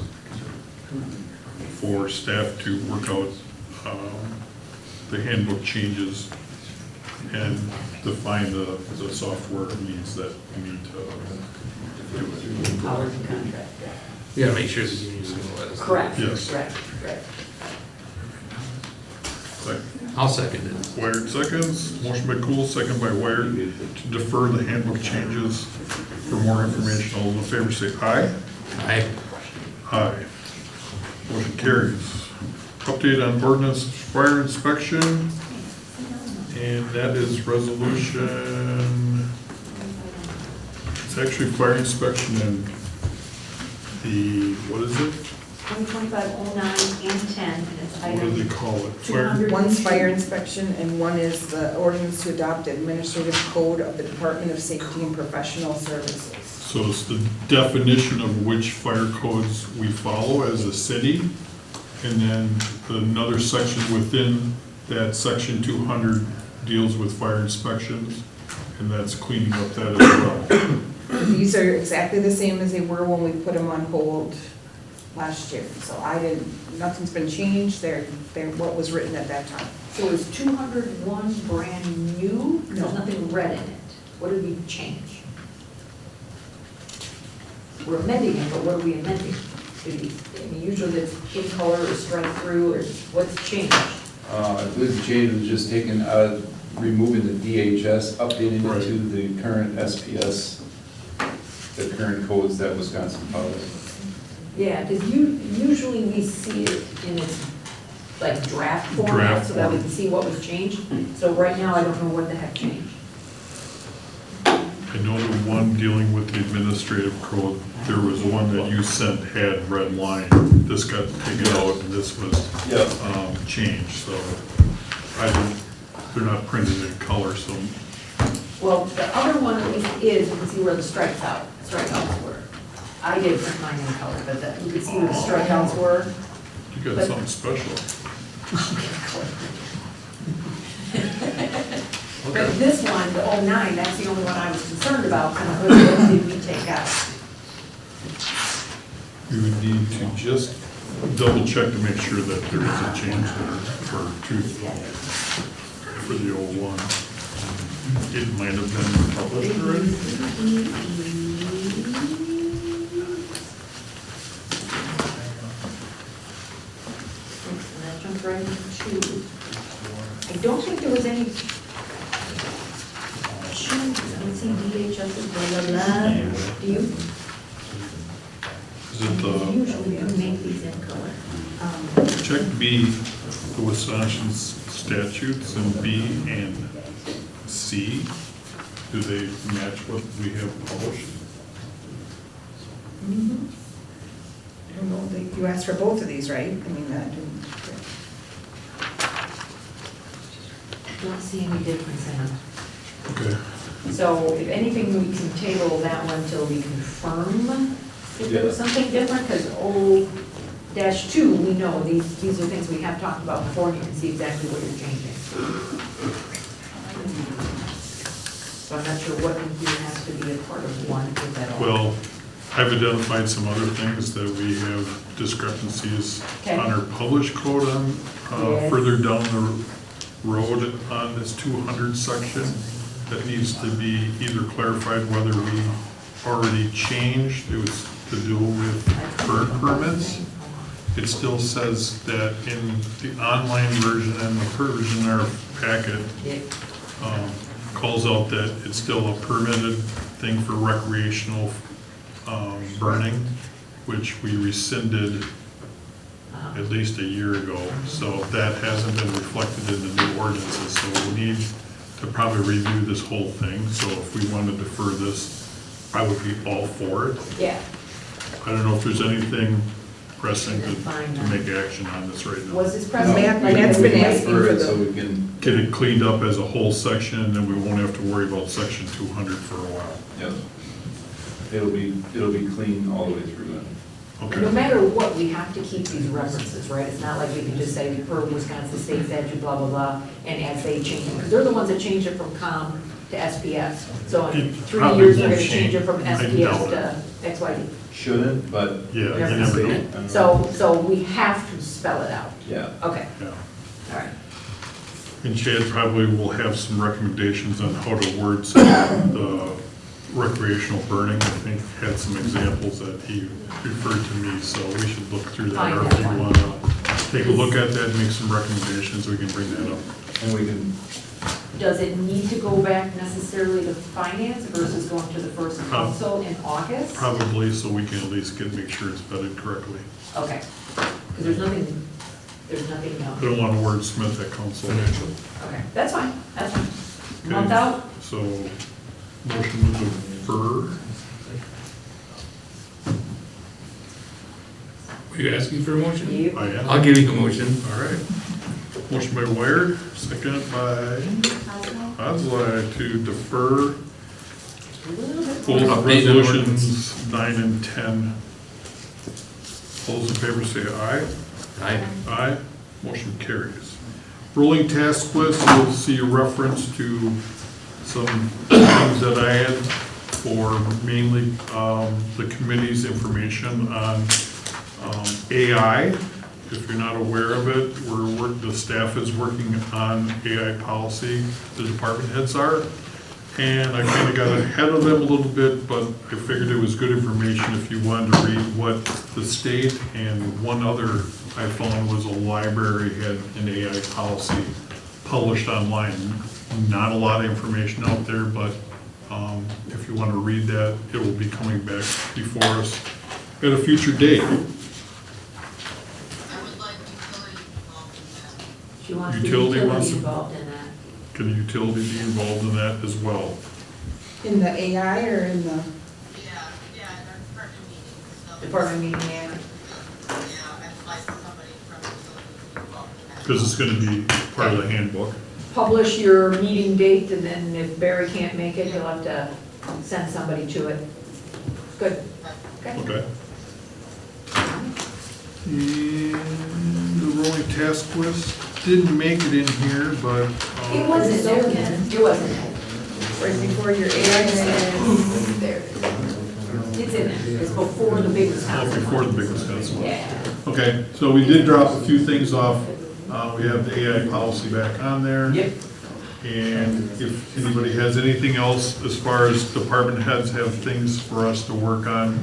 for staff to work out the handbook changes and define the software needs that we need to do it. Hours and contract, yeah. We gotta make sure the union's gonna let us. know. Correct, Yes. correct. I'll second it. Wired seconds, motion by Cool, second by Wired, to defer the handbook changes. For more information, all those in favor say aye. Aye. Aye. Motion carries. Update on ordinance fire inspection, and that is resolution, it's actually fire inspection and the, what is it? 2025-09 and 10, and it's What do they item call it? Fire, 200. One's fire inspection and one is the ordinance to adopt administrative code of the Department of Safety and Professional Services. so it's the definition of which fire codes we follow as a city, and then another section within that, section 200 deals with fire inspections, and that's cleaning up that as well. These are exactly the same as they were when we put them on hold last year. So nothing's been changed, they're what was written at that time. So is 201 brand new? No. There's nothing red in it. What did we change? We're amending it, but what are we amending? I mean, usually it's in color or strike through, or what's changed? I believe the change was just taking, removing the DHS, updating Right. it to the current SPS, the current codes that Wisconsin follows. Yeah, because usually we see it in its like draft format, Draft so that we form. can see what was changed. So right now, I don't know what the heck changed. I know the one dealing with the administrative code, there was one that you sent had red line. This got taken out and this was changed, so they're not printed in color, so Well, the other one at least is, you can see where the strikeouts were. I did print mine in color, but you can see where the strikeouts were. you got something special. But this one, the 09, that's the only one I was concerned about, kind of what did we take out? You would need to just double check to make sure that there is a change there for the old one. It might have been published already. And that jumped right into, I don't think there was any changes. I don't see DHS, blah, blah, blah. Do you? Is it Usually we make these in color. check B, the Wisconsin statutes, and B and C, do they match what we have published? I don't know, you asked for both of these, right? I mean, that didn't. Don't see any difference in them. Okay. So if anything, we can table that one till we confirm if there was something different, because O-2, we know, these are things we have talked about before, and you can see exactly what you're changing. So I'm not sure what in here has to be a part of one, if at all. Well, I've identified some other things that we have discrepancies Okay. on our published code on, Yes. further down the road on this 200 section that needs to be either clarified whether we already changed, it was to do with current permits. It still says that in the online version and the version in our packet, Yeah. calls out that it's still a permitted thing for recreational burning, which we rescinded at least a year ago. So that hasn't been reflected in the new ordinances, so we need to probably review this whole thing. So if we want to defer this, I would be all for it. Yeah, I don't know if there's anything pressing to Fine. make action on this right now. was this present? Matt's been asking Defer for it so the, we can, Get it cleaned up as a whole section, and then we won't have to worry about section 200 for a while. yes. It'll be clean all the way through then. No Okay. matter what, we have to keep these references, right? It's not like we can just say per Wisconsin state statute, blah, blah, blah, and as they change it, because they're the ones that changed it from COM to SPS. So in It 3 probably years, they're won't gonna change it from change. I SPS doubt to XYZ. Shouldn't, but Yeah, you Never never know. know. So we have to spell it out. yeah. Okay, Yeah. all right. And Chad probably will have some recommendations on how to word the recreational burning. I think had some examples that he referred to me, so we should look through that. Find Or that if you one. want to take a look at that, make some recommendations, we can bring that up. And we can, Does it need to go back necessarily to finance versus going to the first council in August? Probably, so we can at least make sure it's vetted correctly. Okay, because there's nothing I don't want to wordsmith at council. Okay, that's fine, that's fine. Okay. Month out? So, motion to defer. Are you asking for a motion? You? I am. I'll give you a motion. All right. Motion by Wired, second by Oswald to defer both Update on resolutions 9 and 10. All those in favor say aye. Aye. Aye. Motion carries. Rolling task list, you'll see a reference to some things that I had for mainly the committee's information on AI. If you're not aware of it, the staff is working on AI policy, the department heads are. And I kind of got ahead of them a little bit, but I figured it was good information if you wanted to read what the state and one other I found was a library had an AI policy published online. Not a lot of information out there, but if you want to read that, it will be coming back before us at a future date. I would like utility involved in that. She wants the Utility wants utility to- involved in that. Can the utility be involved in that as well? in the AI or in the, Yeah, in our department meetings, so. Department meeting, yeah. Yeah, I'd like somebody from utility to be involved in that. Because it's going to be part of the handbook. Publish your meeting date, and then if Barry can't make it, you'll have to send somebody to it. Good, okay. Okay. And the rolling task list didn't make it in here, but. It wasn't there, Ken. It wasn't there. right before your AI minutes? There. It's in there. It's before the big Wisconsin Before the one. big Wisconsin one. Yeah. Okay, so we did drop a few things off. We have the AI policy back on there. Yep. And if anybody has anything else, as far as department heads have things for us to work on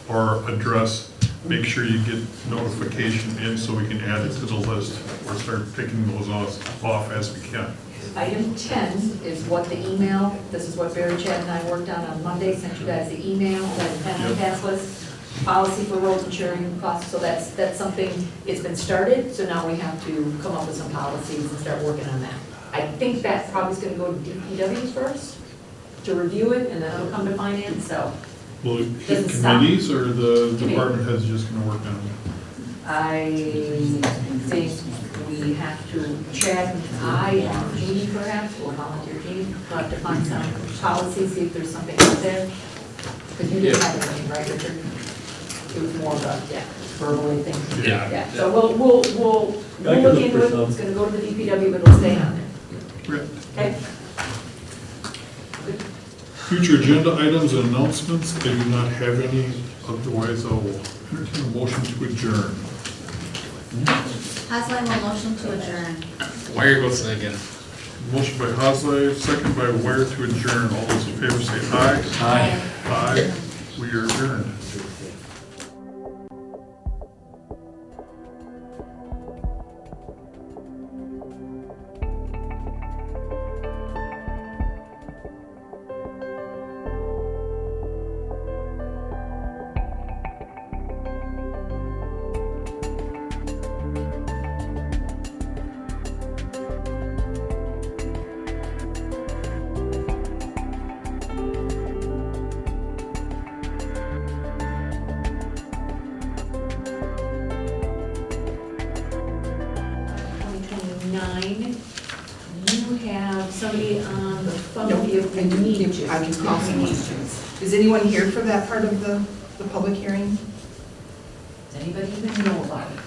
or address, make sure you get notification in so we can add it to the list or start picking those off as we can. Item 10 is what the email, this is what Barry, Chad, and I worked on Monday, sent you guys the email, that penalty Yep. task list, policy for roads and sharing costs, so that's something, it's been started, so now we have to come up with some policies and start working on that. I think that probably is gonna go to DPW first, to review it, and then it'll come to finance, so Will it hit Doesn't stop. committees or the Committee. department head's just gonna work on it? I think we have to, Chad and I and Jeannie perhaps, or volunteer Jeannie, we'll have to find some policy, see if there's something out there. Because you didn't have anything, right, Richard? It was more of a, verbally thing. Yeah. Yeah, so we'll look into it, it's gonna go to the DPW, but it'll stay on there. Right. Okay? Good. Future agenda items and announcements, I do not have any, otherwise I will entertain a motion to adjourn. Haslem will motion to adjourn. Wire goes second. Motion by Hasley, second by Ware to adjourn. All those in favor say aye. Aye. Aye. We are adjourned. You have somebody on the phone No, if I you do need need to. I can call someone. Is anyone here for that part of the public hearing? Does anybody even know about it?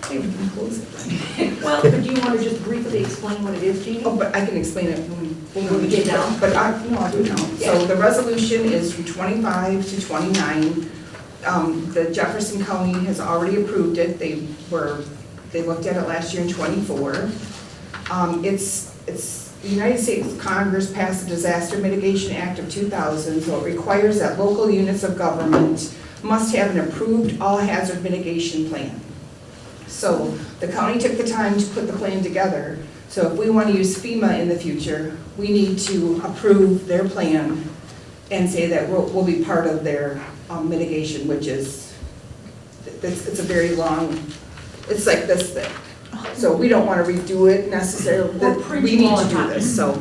Okay, we can close it. Well, but do you want to just briefly explain what it is, Jeannie? Oh, but I can explain it when we get down. But I'll do it now. So the resolution is from 25 to 29. The Jefferson County has already approved it. They looked at it last year in 24. It's the United States Congress passed the Disaster Mitigation Act of 2000, so it requires that local units of government must have an approved all-hazard mitigation plan. So the county took the time to put the plan together. So if we want to use FEMA in the future, we need to approve their plan and say that we'll be part of their mitigation, which is, it's a very long, it's like this thick. So we don't want to redo it necessarily. We need to do this. So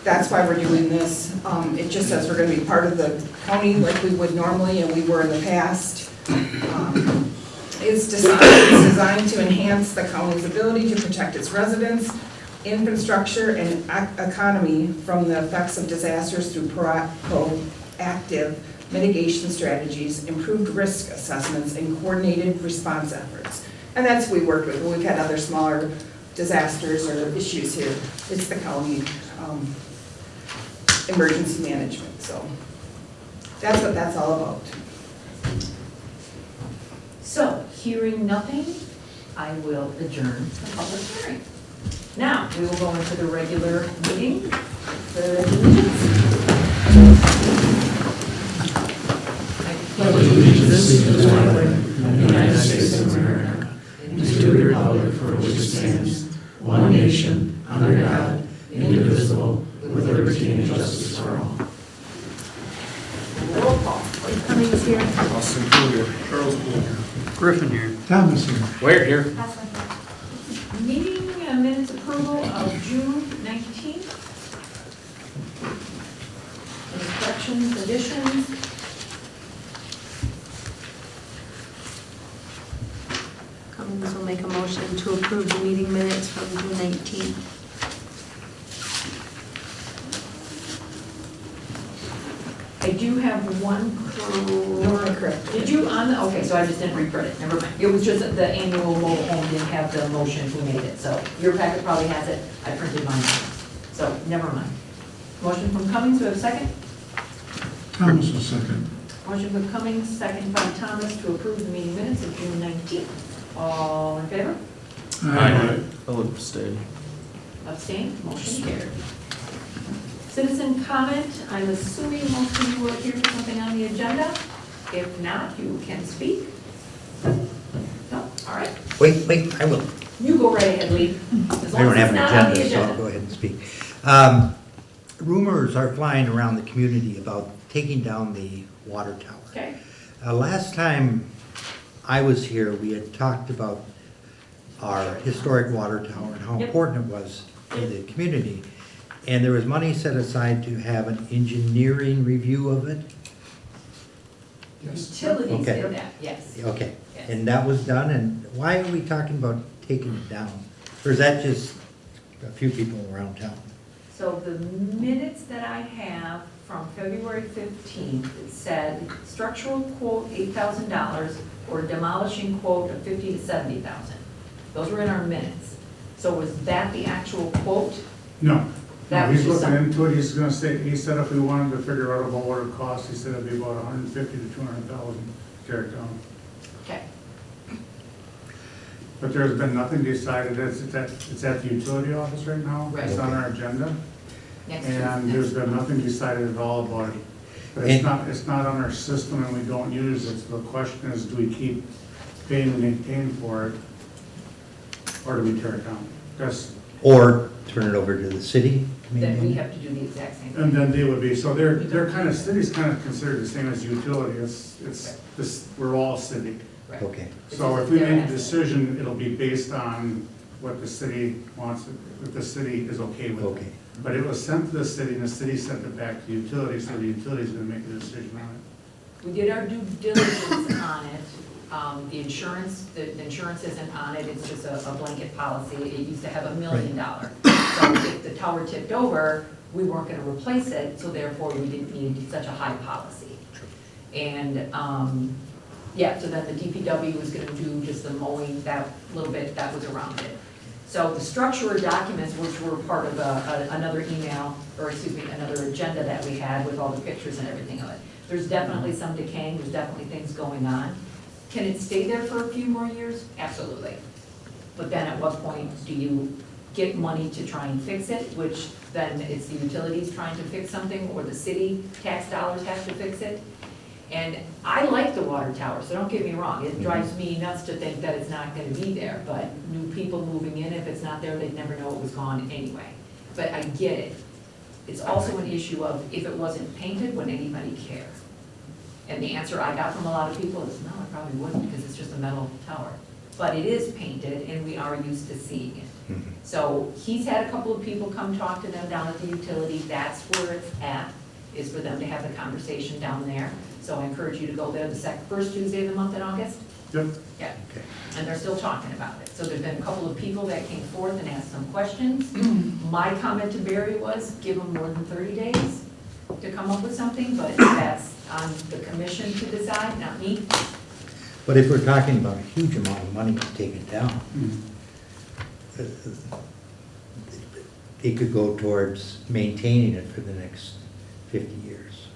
that's why we're doing this. It just says we're going to be part of the county like we would normally and we were in the past. It's designed to enhance the county's ability to protect its residents, infrastructure, and economy from the effects of disasters through proactive mitigation strategies, improved risk assessments, and coordinated response efforts. And that's what we worked with when we've had other smaller disasters or issues here. It's the county emergency management. So that's what that's all about. So, hearing nothing, I will adjourn the public hearing. Now, we will go into the regular meeting. The allegiance to the flag of the United States of America and to the republic for which it stands, one nation, under God, indivisible, with liberty and justice for all. roll call. Cummings here. Austin Cooley, Charles Cooley. Griffin here. Thomas here. Wire here. Meeting minutes approval of June 19th. Any corrections, additions? Cummings will make a motion to approve the meeting minutes from June 19th. I do have one correct. Did you okay, so I just didn't reprint it, never mind. It was just that the annual mobile home didn't have the motion who made it, so your packet probably has it, I printed mine. So, never mind. Motion from Cummings, do we have a second? Thomas will second. Motion from Cummings, second by Thomas to approve the meeting minutes of June 19th. All in favor? Aye. I'll abstain. Abstain? Motion carried. Citizen comment, I'm assuming most of you are here for something on the agenda. If not, you can speak. No? All right. Wait, I will. You go right ahead, Lee. As I long don't as have it's an not on the agenda, so I'll go ahead and speak. Rumors are flying around the community about taking down the water tower. Okay. Last time I was here, we had talked about our historic water tower and how Yep. important it was to the community. And there was money set aside to have an engineering review of it. Utilities Okay. did that, yes. Okay, Yes. and that was done, and why are we talking about taking it down? Or is that just a few people around town? So the minutes that I have from February 15th, it said structural quote $8,000 or demolishing quote of $50,000 to $70,000. Those were in our minutes. So was that the actual quote? No, That He's was just looking some, into it, he's gonna say, he said if we wanted to figure out about what it costs, he said it'd be about 150 to 200,000 to tear it down. okay, But there's been nothing decided, it's at the utility office right now. Right. It's on our agenda, next and Tuesday. there's been nothing decided at all about it. But And- it's not on our system and we don't use it, so the question is, do we keep paying and maintain for it? Or do we tear it down? That's, Or turn it over to the city? to Then we maintain? have to do the exact same and thing. then they would be, so they're kind of, city's kind of considered the same as utility, it's, this, we're all city. Right. Okay, So if we make a decision, it'll be based on what the city wants, if the city is okay with it. okay. But it was sent to the city, and the city sent it back to the utility, so the utility's gonna make the decision on it. We did our due diligence on it. The insurance isn't on it, it's just a blanket policy. It used to have $1 million. So if the tower tipped over, we weren't gonna replace it, so therefore we didn't need such a high policy. And, yeah, so then the DPW was gonna do just the mowing, that little bit that was around it. So the structure of documents, which were part of another email, or excuse me, another agenda that we had with all the pictures and everything of it. There's definitely some decaying, there's definitely things going on. Can it stay there for a few more years? Absolutely. But then at what point do you get money to try and fix it, which then it's the utilities trying to fix something, or the city tax dollars have to fix it? And I like the water tower, so don't get me wrong, it drives me nuts to think that it's not gonna be there, but new people moving in, if it's not there, they'd never know it was gone anyway. But I get it. It's also an issue of, if it wasn't painted, would anybody care? And the answer I got from a lot of people is, no, I probably wouldn't, because it's just a metal tower. But it is painted, and we are used to seeing it. So he's had a couple of people come talk to them down at the utility, that's where it's at, is for them to have the conversation down there. So I encourage you to go there the first Tuesday of the month in August. Yep. Yeah, and they're still talking about it. So there's been a couple of people that came forth and asked some questions. My comment to Barry was, give them more than 30 days to come up with something, but that's on the commission to decide, not me. But if we're talking about a huge amount of money to take it down, it could go towards maintaining it for the next 50 years.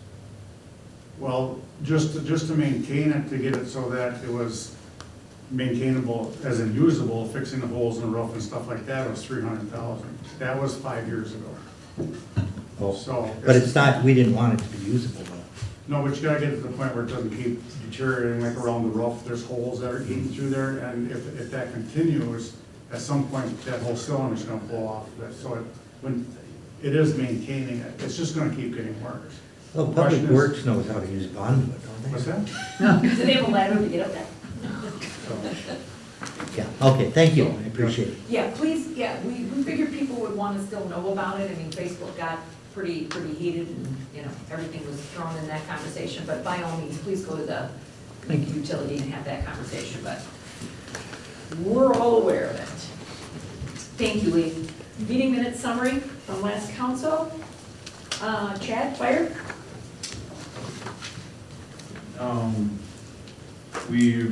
Well, just to maintain it, to get it so that it was maintainable, as in usable, fixing the holes in the roof and stuff like that, was 300,000. That was 5 years ago. Oh, So. but it's not, we didn't want it to be usable though. No, but you gotta get to the point where it doesn't keep deteriorating, like around the roof, there's holes that are eating through there, and if that continues, at some point, that whole cylinder's gonna blow off. So when it is maintaining it, it's just gonna keep getting worse. Well, Question Public is- Works knows how to use conduit, don't they? What's that? Do they have a ladder to get up there? Yeah, okay, thank you, I appreciate it. Yeah, please, yeah, we figured people would want to still know about it. I mean, Facebook got pretty heated and, you know, everything was thrown in that conversation. But by all means, please go to the utility and have that conversation, but we're all aware of it. Thank you, Lee. Meeting minutes summary from last council. Chad, fire? We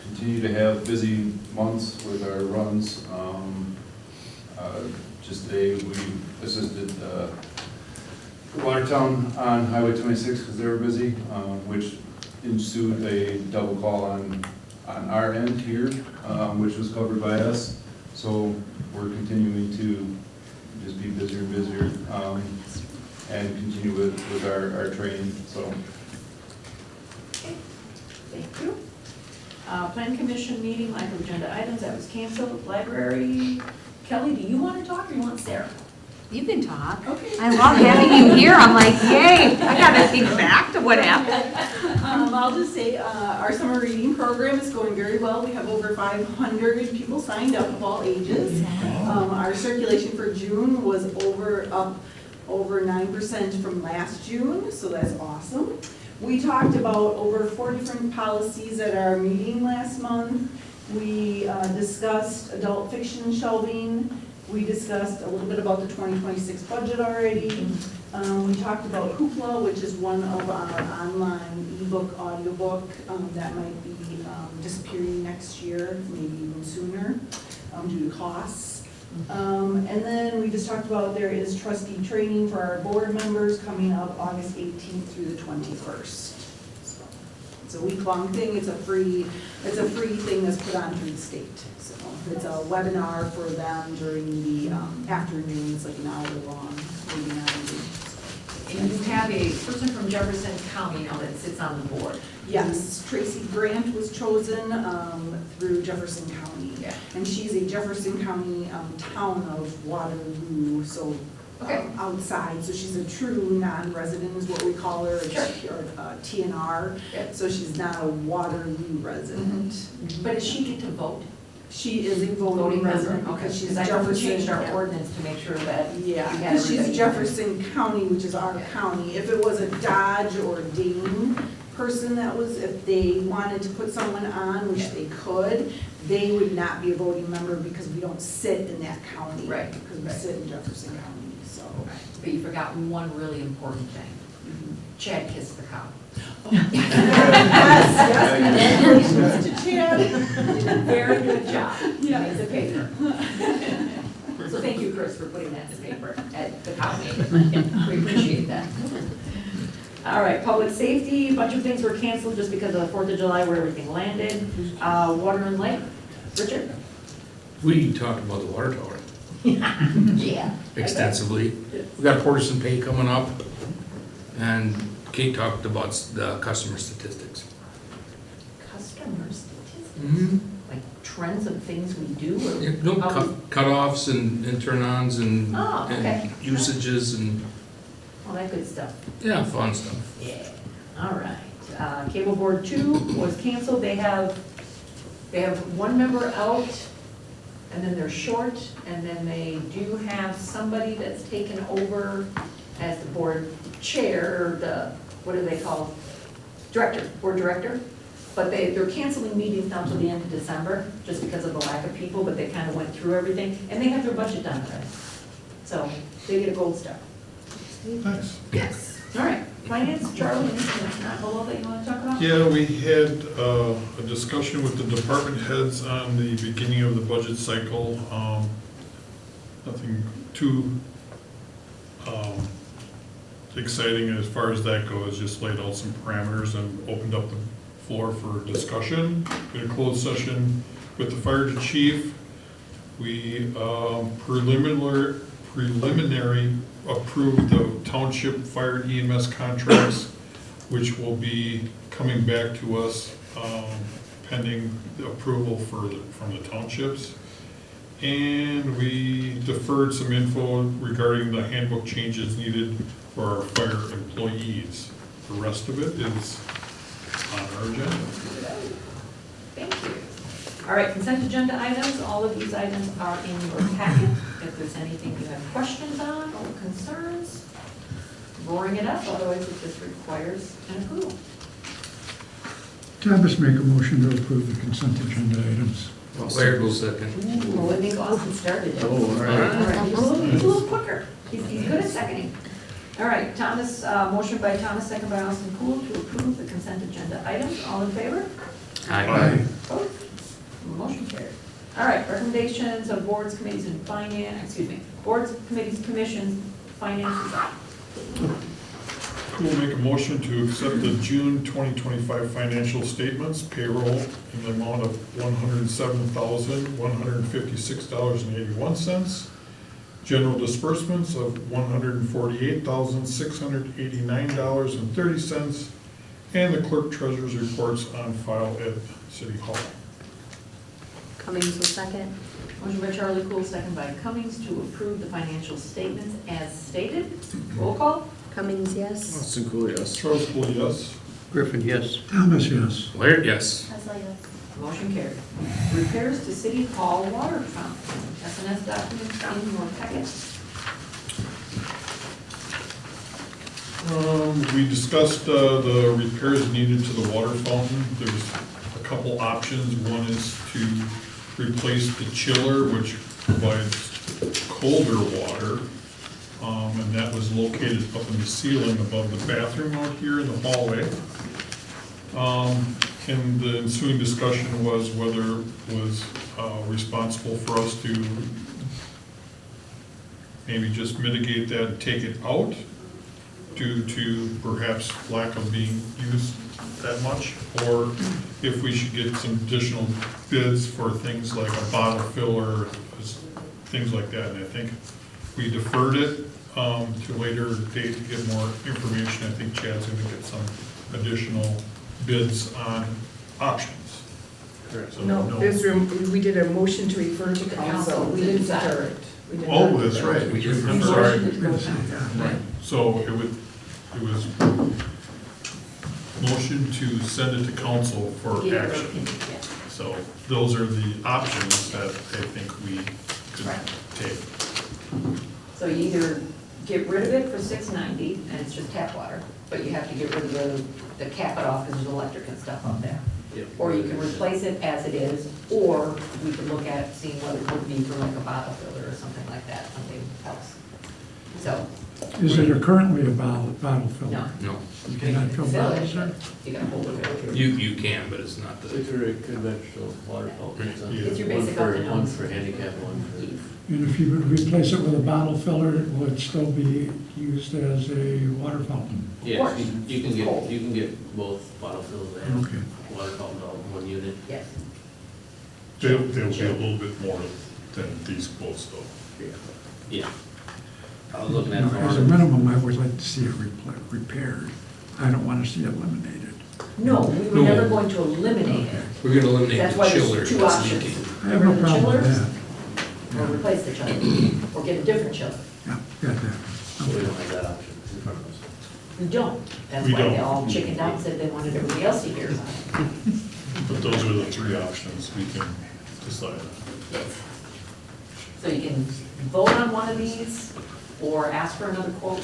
continue to have busy months with our runs. Just today, we assisted Watertown on Highway 26 because they were busy, which ensued a double call on our end here, which was covered by us. So we're continuing to just be busier and busier, and continue with our training, so. Okay, thank you. Plan commission meeting, lack of agenda items, that was canceled. Library, Kelly, do you want to talk or you want Sarah? You can talk. Okay. I love having you here. I'm like, yay, I gotta think back to what happened. I'll just say, our summer reading program is going very well. We have over 500 people signed up of all ages. Our circulation for June was up over 9% from last June, so that's awesome. We talked about over 4 different policies at our meeting last month. We discussed adult fiction shelving. We discussed a little bit about the 2026 budget already. We talked about Hoopla, which is one of our online ebook, audiobook that might be disappearing next year, maybe even sooner, due to costs. And then we just talked about there is trustee training for our board members coming up August 18th through the 21st. So it's a week-long thing, it's a free thing that's put on through the state. So it's a webinar for them during the afternoon, it's like an hour long, maybe not even. And you have a person from Jefferson County now that sits on the board. Yes, Tracy Grant was chosen through Jefferson County. Yeah. And she's a Jefferson County town of Waterloo, so Okay. outside. So she's a true non-resident is what we call her, Sure. or TNR. Yeah. So she's not a Waterloo resident. But does she get to vote? She is a voting Voting resident member? Okay, because she's because I know we Jefferson. changed our yeah. ordinance to make sure that. Yeah, we had because she's everybody- Jefferson County, which is our Yeah. county. If it was a Dodge or Dane person that was, if they wanted to put someone on, which Yeah. they could, they would not be a voting member because we don't sit in that county. Right, Because we right. sit in Jefferson County, so. But you forgot one really important thing. Chad kissed the cow. Yes, congratulations to Chad. Very good job. Yeah. Made the paper. So thank you, Chris, for putting that in the paper at the cow meeting. We appreciate that. All right, public safety, a bunch of things were canceled just because of the 4th of July where everything landed. Water and Lake, Richard? We talked about the water tower Yeah. extensively. We got Porter's and Pay coming up, and Kate talked about the customer statistics. Customer statistics, Mm-hmm. like trends of things we do or? No, how we- cutoffs and turn-ons and Oh, okay. and usages and, All that good stuff. yeah, fun stuff. Yeah, all right. Cable Board 2 was canceled. They have one member out, and then they're short, and then they do have somebody that's taken over as the board chair, or the, what do they call? Director, board director. But they're canceling meetings now till the end of December, just because of the lack of people, but they kind of went through everything, and they have their budget done already. So they get a gold star. Nice. Yes. All right, finance, Charlie, anything that's not below that you want to talk about? Yeah, we had a discussion with the department heads on the beginning of the budget cycle. Nothing too exciting as far as that goes, just laid out some parameters and opened up the floor for discussion. In a closed session with the fire chief, we preliminary approved the township fire EMS contracts, which will be coming back to us pending the approval from the townships. And we deferred some info regarding the handbook changes needed for our fire employees. The rest of it is on our agenda. Thank you. All right, consent agenda items, all of these items are in your packet. If there's anything you have questions on or concerns, bring it up, otherwise it just requires an approval. Thomas, make a motion to approve the consent agenda items. Larry goes second. Well, let me go Austin started. Oh, all right. All right, he's a little quicker. He's good at seconding. All right, Thomas, motion by Thomas, second by Austin Poole to approve the consent agenda items. All in favor? Aye. Opposed? Motion carried. All right, recommendations of boards, committees, and boards, committees, commissions, finances. We'll make a motion to accept the June 2025 financial statements, payroll in the amount of $107,156.81, general disbursements of $148,689.30, and the clerk treasurer's reports on file at City Hall. Cummings will second. Motion by Charlie Cool, second by Cummings to approve the financial statements as stated. Roll call. Cummings, yes. Austin Cool, yes. Charles Poole, yes. Griffin, yes. Thomas, yes. Larry, yes. Motion carried. Repairs to City Hall water fountain. S&S documents in your packet. We discussed the repairs needed to the water fountain. There's a couple options. One is to replace the chiller, which provides colder water. And that was located up in the ceiling above the bathroom out here in the hallway. And the ensuing discussion was whether it was responsible for us to maybe just mitigate that and take it out due to perhaps lack of being used that much, or if we should get some additional bids for things like a bottle filler, things like that. And I think we deferred it to later date to get more information. I think Chad's gonna get some additional bids on options. Correct. So, No, we did a motion to refer to council, we didn't defer it. We did Oh, not that's defer it. right. We just- I'm sorry. Motion to go to council. Right, so it was motion to send it to council for Get your action. opinion, yeah. So those are the options that I think we could Right. take. So you either get rid of it for $6.90 and it's just tap water, but you have to get rid of the cap it off because there's electric and stuff up there. Yep. Or you can replace it as it is, or we could look at seeing what it would be for like a bottle filler or something like that, something else. So, Is it currently a bottle filler? no. No, You cannot fill Fill bottles it, there? you gotta hold it. you can, but it's not the, It's a conventional water fountain. It's your One basic for- open One nose. for handicap, one for. And if you would replace it with a bottle filler, it would still be used as a water fountain? Yes, course. you can get both bottle fills and Okay. water fountain all in one unit. Yes. They'll be a little bit more than these quotes though. Yeah. I was looking at. As a minimum, I would like to see it repaired. I don't want to see it eliminated. No, we were No. never going to eliminate it. we're gonna eliminate That's the why chiller there's two that's options. leaking. I have no Get rid of the problem with chillers, that. or replace the chiller, or get a different chiller. Yeah, got that. So we don't have that option in front of us. We don't. That's We why they don't. all chickened out and said they wanted everybody else to hear about it. But those are the three options we can decide on. Yes. So you can vote on one of these, or ask for another quote,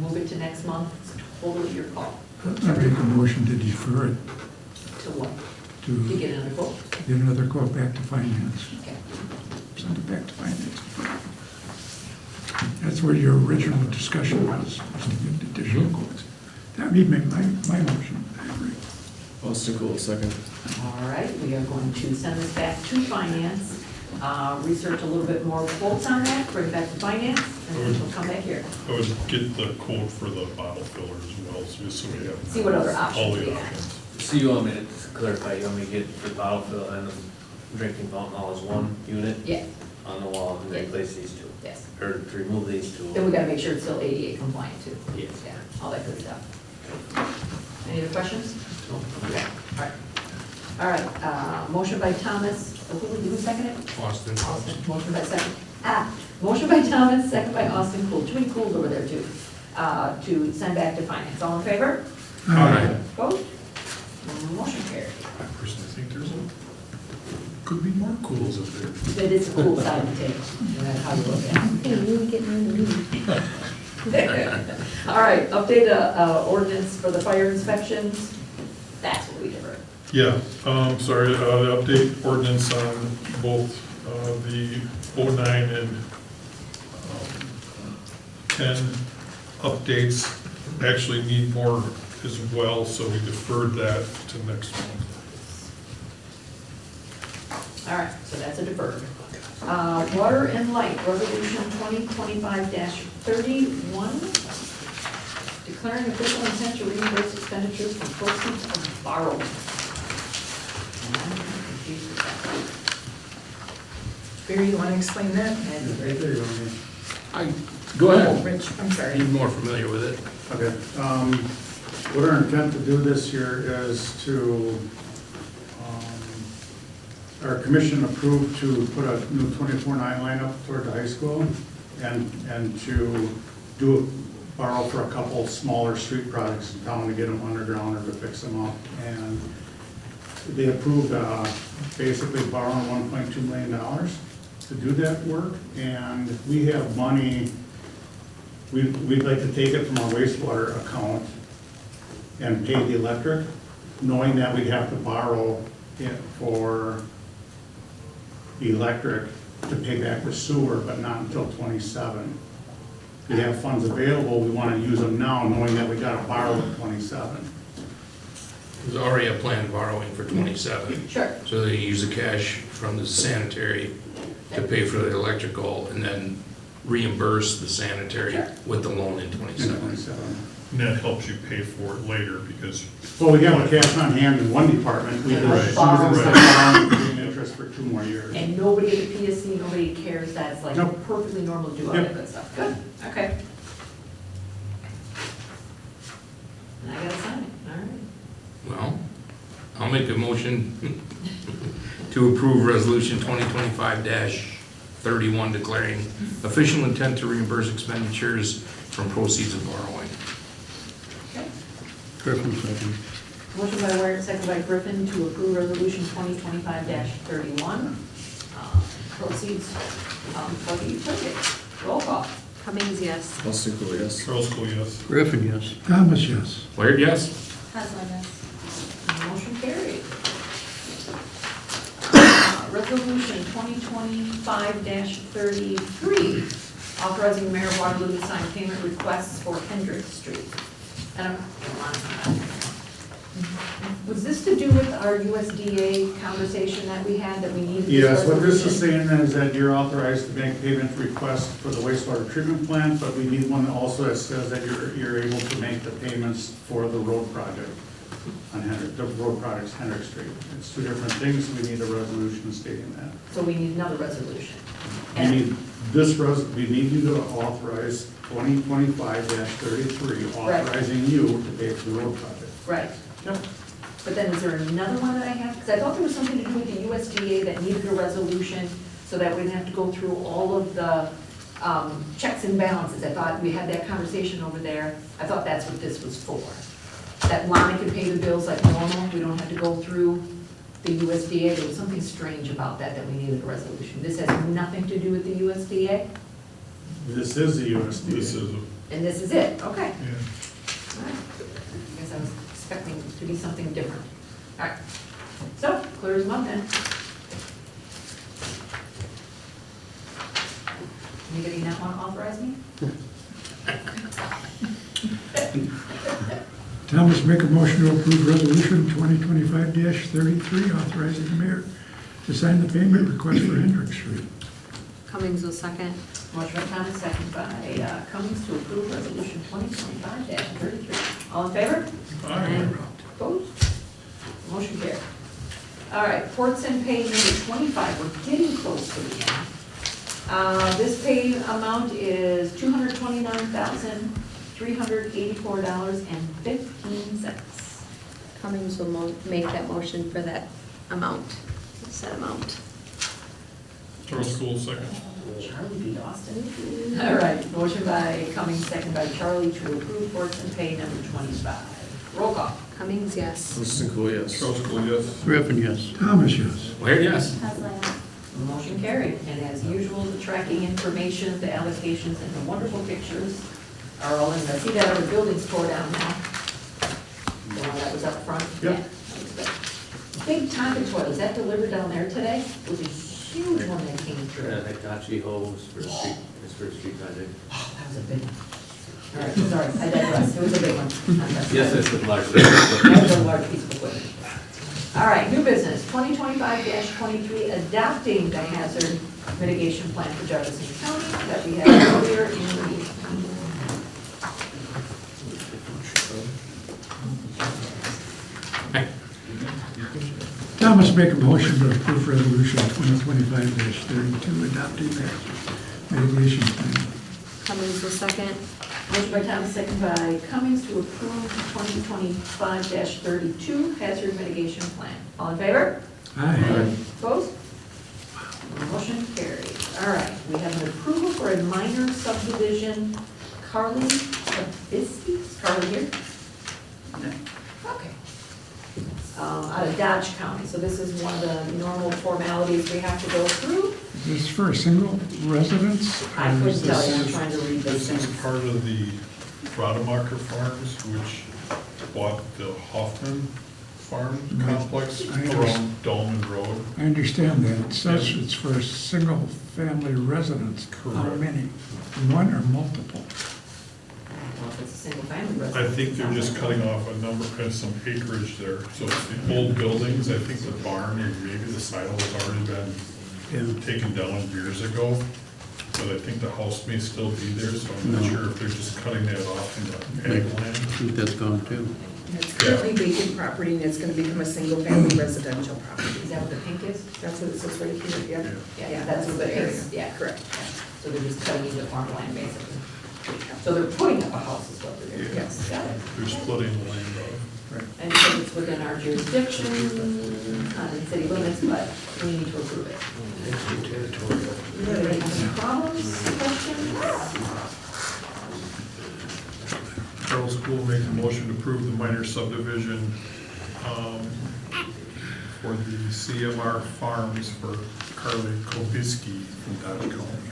move it to next month, it's totally your call. I make a motion to defer it, To what? to To get another quote? get another quote back to finance. Okay. Send it back to finance. That's where your original discussion was to get additional quotes. That would be my motion, I agree. Austin Cool, second. All right, we are going to send this back to finance, research a little bit more quotes on that, bring it back to finance, and then we'll come back here. I would get the quote for the bottle filler as well, so just so we have. See what other options all we the have. options. So you want me to clarify, you want me to get the bottle fill and the drinking fountain all as one unit Yeah, on the wall and Yeah. replace these two? yes. Or to remove these two? Then we gotta make sure it's still ADA compliant too. Yes. Yeah, all that good stuff. Any other questions? No, Okay, all right. All right, motion by Thomas, who seconded it? Austin. Austin, motion by motion by Thomas, second by Austin Cool, too many cools over there too, to send back to finance, all in favor? Aye. Opposed? Motion carried. I personally think could be more cools up there. It is a cool side of the table, that's how you look at it. Hey, you getting rid of me. All right, update ordinance for the fire inspections, that's what we deferred. Yeah, sorry, the update ordinance on both the 09 and 10 updates actually need more as well, so we deferred that to next month. All right, so that's a deferred. Water and light, resolution 2025-31, declaring official intent to reimburse expenditures from proceeds of borrowing. And I'm confused with that. Barry, you want to explain that? That'd be great. Go ahead. Rich, I'm sorry. You're more familiar with it. Okay, what our intent to do this year is to, our commission approved to put a new 24/9 line up toward the high school and to borrow for a couple smaller street projects in town to get them underground or to fix them up. And they approved basically borrowing $1.2 million to do that work. And we have money, we'd like to take it from our wastewater account and pay the electric, knowing that we'd have to borrow it for the electric to pay back the sewer, but not until 27. We have funds available, we want to use them now, knowing that we got to borrow at 27. There's already a planned borrowing for 27. Sure. So they use the cash from the sanitary to pay for the electrical, and then reimburse the sanitary Sure. with the loan in in 27. 27. And that helps you pay for it later because Well, we have a cash on hand in one department, we can Right. use instead of borrowing, paying interest for 2 more years. And nobody at the PSC, nobody cares, that's like Nope. perfectly normal to do all Yep. that good stuff. Good, okay. And I gotta sign it, all right. Well, I'll make a motion to approve Resolution 2025-31 declaring official intent to reimburse expenditures from proceeds of borrowing. Okay. Griffin second. Motion by Ware, second by Griffin to approve resolution 2025-31. Proceeds for the utility. Roll call. Cummings, yes. Bustico, yes. Charles Cole, yes. Griffin, yes. Thomas, yes. Laird, yes. Heslin, yes. Motion carried. Resolution 2025-33, authorizing the mayor of Waterloo to sign payment requests for Hendrick Street. And was this to do with our USDA conversation that we had, that we needed? Yes, what this is resolution? saying is that you're authorized to make payment requests for the wastewater treatment plant, but we need one also that says that you're able to make the payments for the road project on Hendrick, the road project's Hendrick Street. It's 2 different things, we need a resolution stating that. So we need another resolution. We need we need you to authorize 2025-33, authorizing you to pay for the road project. Right. Yep. But then is there another one that I have? Because I thought there was something to do with the USDA that needed a resolution so that we didn't have to go through all of the checks and balances. I thought we had that conversation over there. I thought that's what this was for. That Lana can pay the bills like normal. We don't have to go through the USDA. There was something strange about that we needed a resolution. This has nothing to do with the USDA? This is the USDA. This is, And this is it? Okay. yeah. All right. I guess I was expecting to be something different. All right, so clear as mud then. Anybody not want to authorize me? Thomas, make a motion to approve resolution 2025-33, authorizing the mayor to sign the payment request for Hendrick Street. Cummings will second. Motion by Thomas, second by Cummings to approve resolution 2025-33. All in favor? Aye. Opposed? Motion carried. All right, ports and pay number 25, we're getting close to the end. This pay amount is $229,384.15. Cummings will make that motion for that amount, set amount. Charles Cole, second. Charlie beat Austin. All right, motion by Cummings, second by Charlie to approve ports and pay number 25. Roll call. Cummings, yes. Bustico, yes. Charles Cole, yes. Griffin, yes. Thomas, yes. Laird, yes. Heslin, yes. Motion carried. And as usual, the tracking information, the allocations, and the wonderful pictures are all in the, see that other building's tore down now? The one that was up front? Yep. Yeah, that was good. Big Tonka toilet, is that delivered down there today? It was a huge one that came through. Yeah, that Gotchi hose for the street, it's for a street project. Oh, that was a big one. All right, sorry, I digress. It was a big one. Yes, it's a large. That was a large piece of equipment. All right, new business, 2025-23, adopting the hazard mitigation plan for Jefferson County that we had earlier in the meeting. Thomas, make a motion to approve resolution 2025-32, adopting the mitigation plan. Cummings will second. Motion by Thomas, second by Cummings to approve 2025-32 hazard mitigation plan. All in favor? Aye. Opposed? Motion carried. All right, we have an approval for a minor subdivision, Carly Kabisky. Is Carly here? Okay. Out of Dodge County. So this is one of the normal formalities we have to go through. Is this for a single residence? I couldn't tell you, I'm trying to read this This is thing. part of the Rademacher Farms, which bought the Hoffman Farm complex around Dolman Road. I understand that. It says it's for a single-family residence. How Correct. many? One or multiple? Well, if it's a single family residence. I think they're just cutting off a number, some acreage there. So it's the old buildings, I think the barn or maybe the silo has already been taken down years ago. but I think the house may still be there, so I'm not sure if they're just cutting that off in the ag I land. think that's gone too. And it's currently vacant property and it's gonna become a single-family residential property. Is that what the pink is? That's what it says right here, yeah. Yeah, that's what the area. is, yeah. Correct. So they're just cutting into farmland basically. So they're putting up a house is what they're doing. Yes. Got it. They're splitting the land off. And because it's within our jurisdiction, not in city limits, but we need to approve it. Anybody have any problems, questions? Charles Poole make a motion to approve the minor subdivision for the CMR Farms for Carly Kobisky from Dodge County.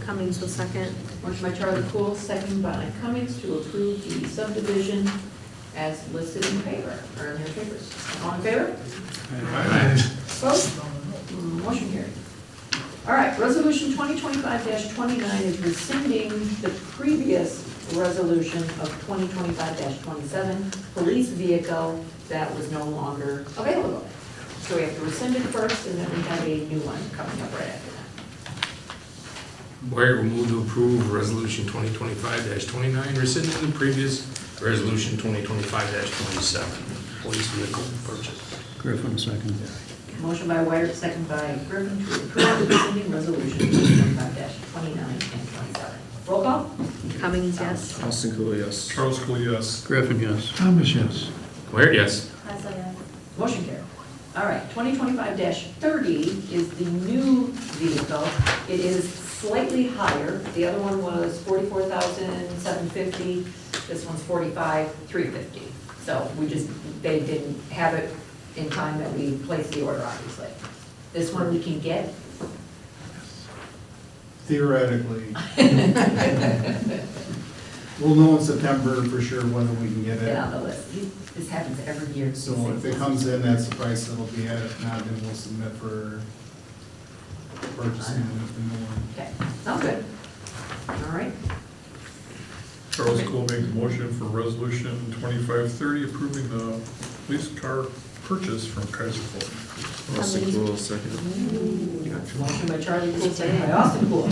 Cummings will second. Motion by Charlie Cool, second by Cummings to approve the subdivision as listed in the paper, or in their papers. All in favor? Opposed? Motion carried. All right, resolution 2025-29 is rescinding the previous resolution of 2025-27, police vehicle that was no longer available. So we have to rescind it first, and then we have a new one coming up right after that. Where will move to approve resolution 2025-29, rescinding the previous resolution 2025-27, police vehicle purchase. Griffin, second. Motion by Wyatt, second by Griffin to approve the rescinding resolution 2025-29 and 27. Roll call? Cummings, yes. Austin Cool, yes. Charles Poole, yes. Griffin, yes. Thomas, yes. Where, yes. Motion carried. All right, 2025-30 is the new vehicle. It is slightly higher. The other one was $44,750. This one's $45,350. So they didn't have it in time that we placed the order, obviously. This one we can get. Theoretically. We'll know in September for sure whether we can get Get on it. the list. This happens every year. So if it comes in, that's the price that'll be at. If not, then we'll submit for purchasing the new one. Okay, sounds good. All right. Charles Poole make a motion for resolution 2530 approving the police car purchase from Kayser. Austin Cool, second. Motion by Charlie Poole, second by Austin Poole.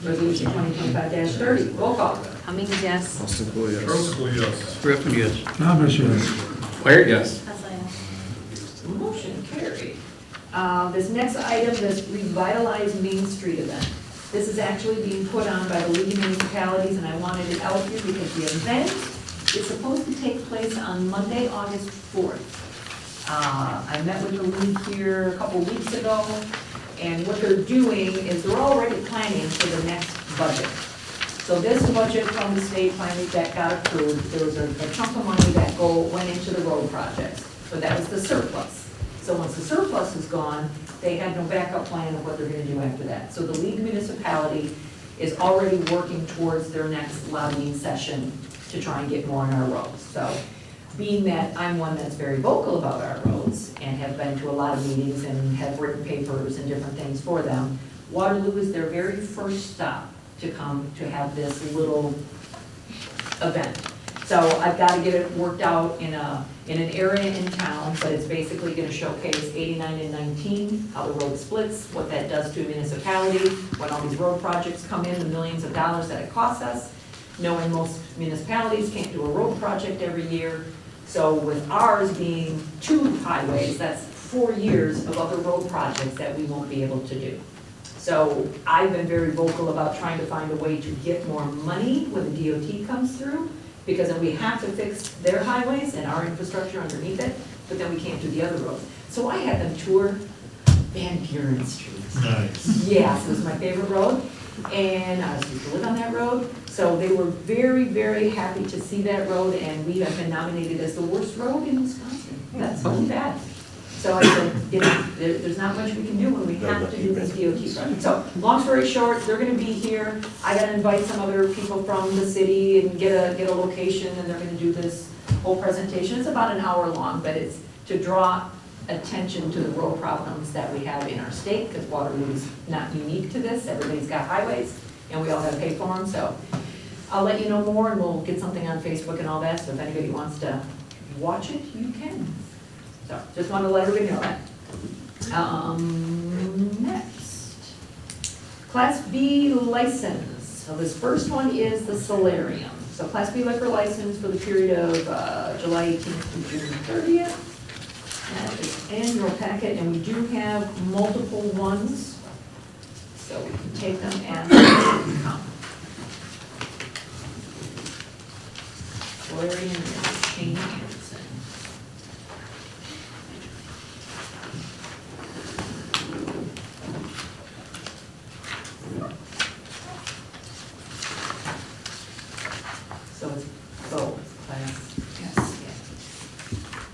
Resolution 2025-30. Roll call. Cummings, yes. Austin Cool, yes. Charles Poole, yes. Griffin, yes. Thomas, yes. Where, yes. Motion carried. This next item, this revitalized Main Street event. This is actually being put on by the League of Municipalities, and I wanted it out here because the event is supposed to take place on Monday, August 4th. I met with the league here a couple weeks ago, and what they're doing is they're already planning for the next budget. So this budget from the state finally that got approved, there was a chunk of money that went into the road projects, but that was the surplus. So once the surplus is gone, they had no backup plan of what they're gonna do after that. So the League Municipality is already working towards their next lobbying session to try and get more on our roads. So being that I'm one that's very vocal about our roads and have been to a lot of meetings and have written papers and different things for them, Waterloo is their very first stop to come to have this little event. So I've got to get it worked out in an area in town, but it's basically going to showcase 89 and 19, how the road splits, what that does to a municipality, when all these road projects come in, the millions of dollars that it costs us, knowing most municipalities can't do a road project every year. So with ours being 2 highways, that's 4 years of other road projects that we won't be able to do. So I've been very vocal about trying to find a way to get more money when the DOT comes through, because then we have to fix their highways and our infrastructure underneath it, but then we can't do the other roads. So I had them tour Van Buren Street. Nice. Yes, it was my favorite road, and I used to live on that road. So they were very, very happy to see that road, and we have been nominated as the worst road in Wisconsin. That's really bad. So I said, you know, there's not much we can do when we have to do this DOT project. So, long story short, they're gonna be here. I gotta invite some other people from the city and get a location, and they're gonna do this whole presentation. It's about an hour long, but it's to draw attention to the road problems that we have in our state, because Waterloo is not unique to this. Everybody's got highways, and we all gotta pay for them, so I'll let you know more, and we'll get something on Facebook and all that, so if anybody wants to watch it, you can. So, just wanted to let everybody know that. Next. Class B license. So this first one is the solarium. So Class B liquor license for the period of July 18th to June 30th. That is in your packet, and we do have multiple ones, so we can take them as they come. Solarium is Shane Anderson. So it's both class. Yes.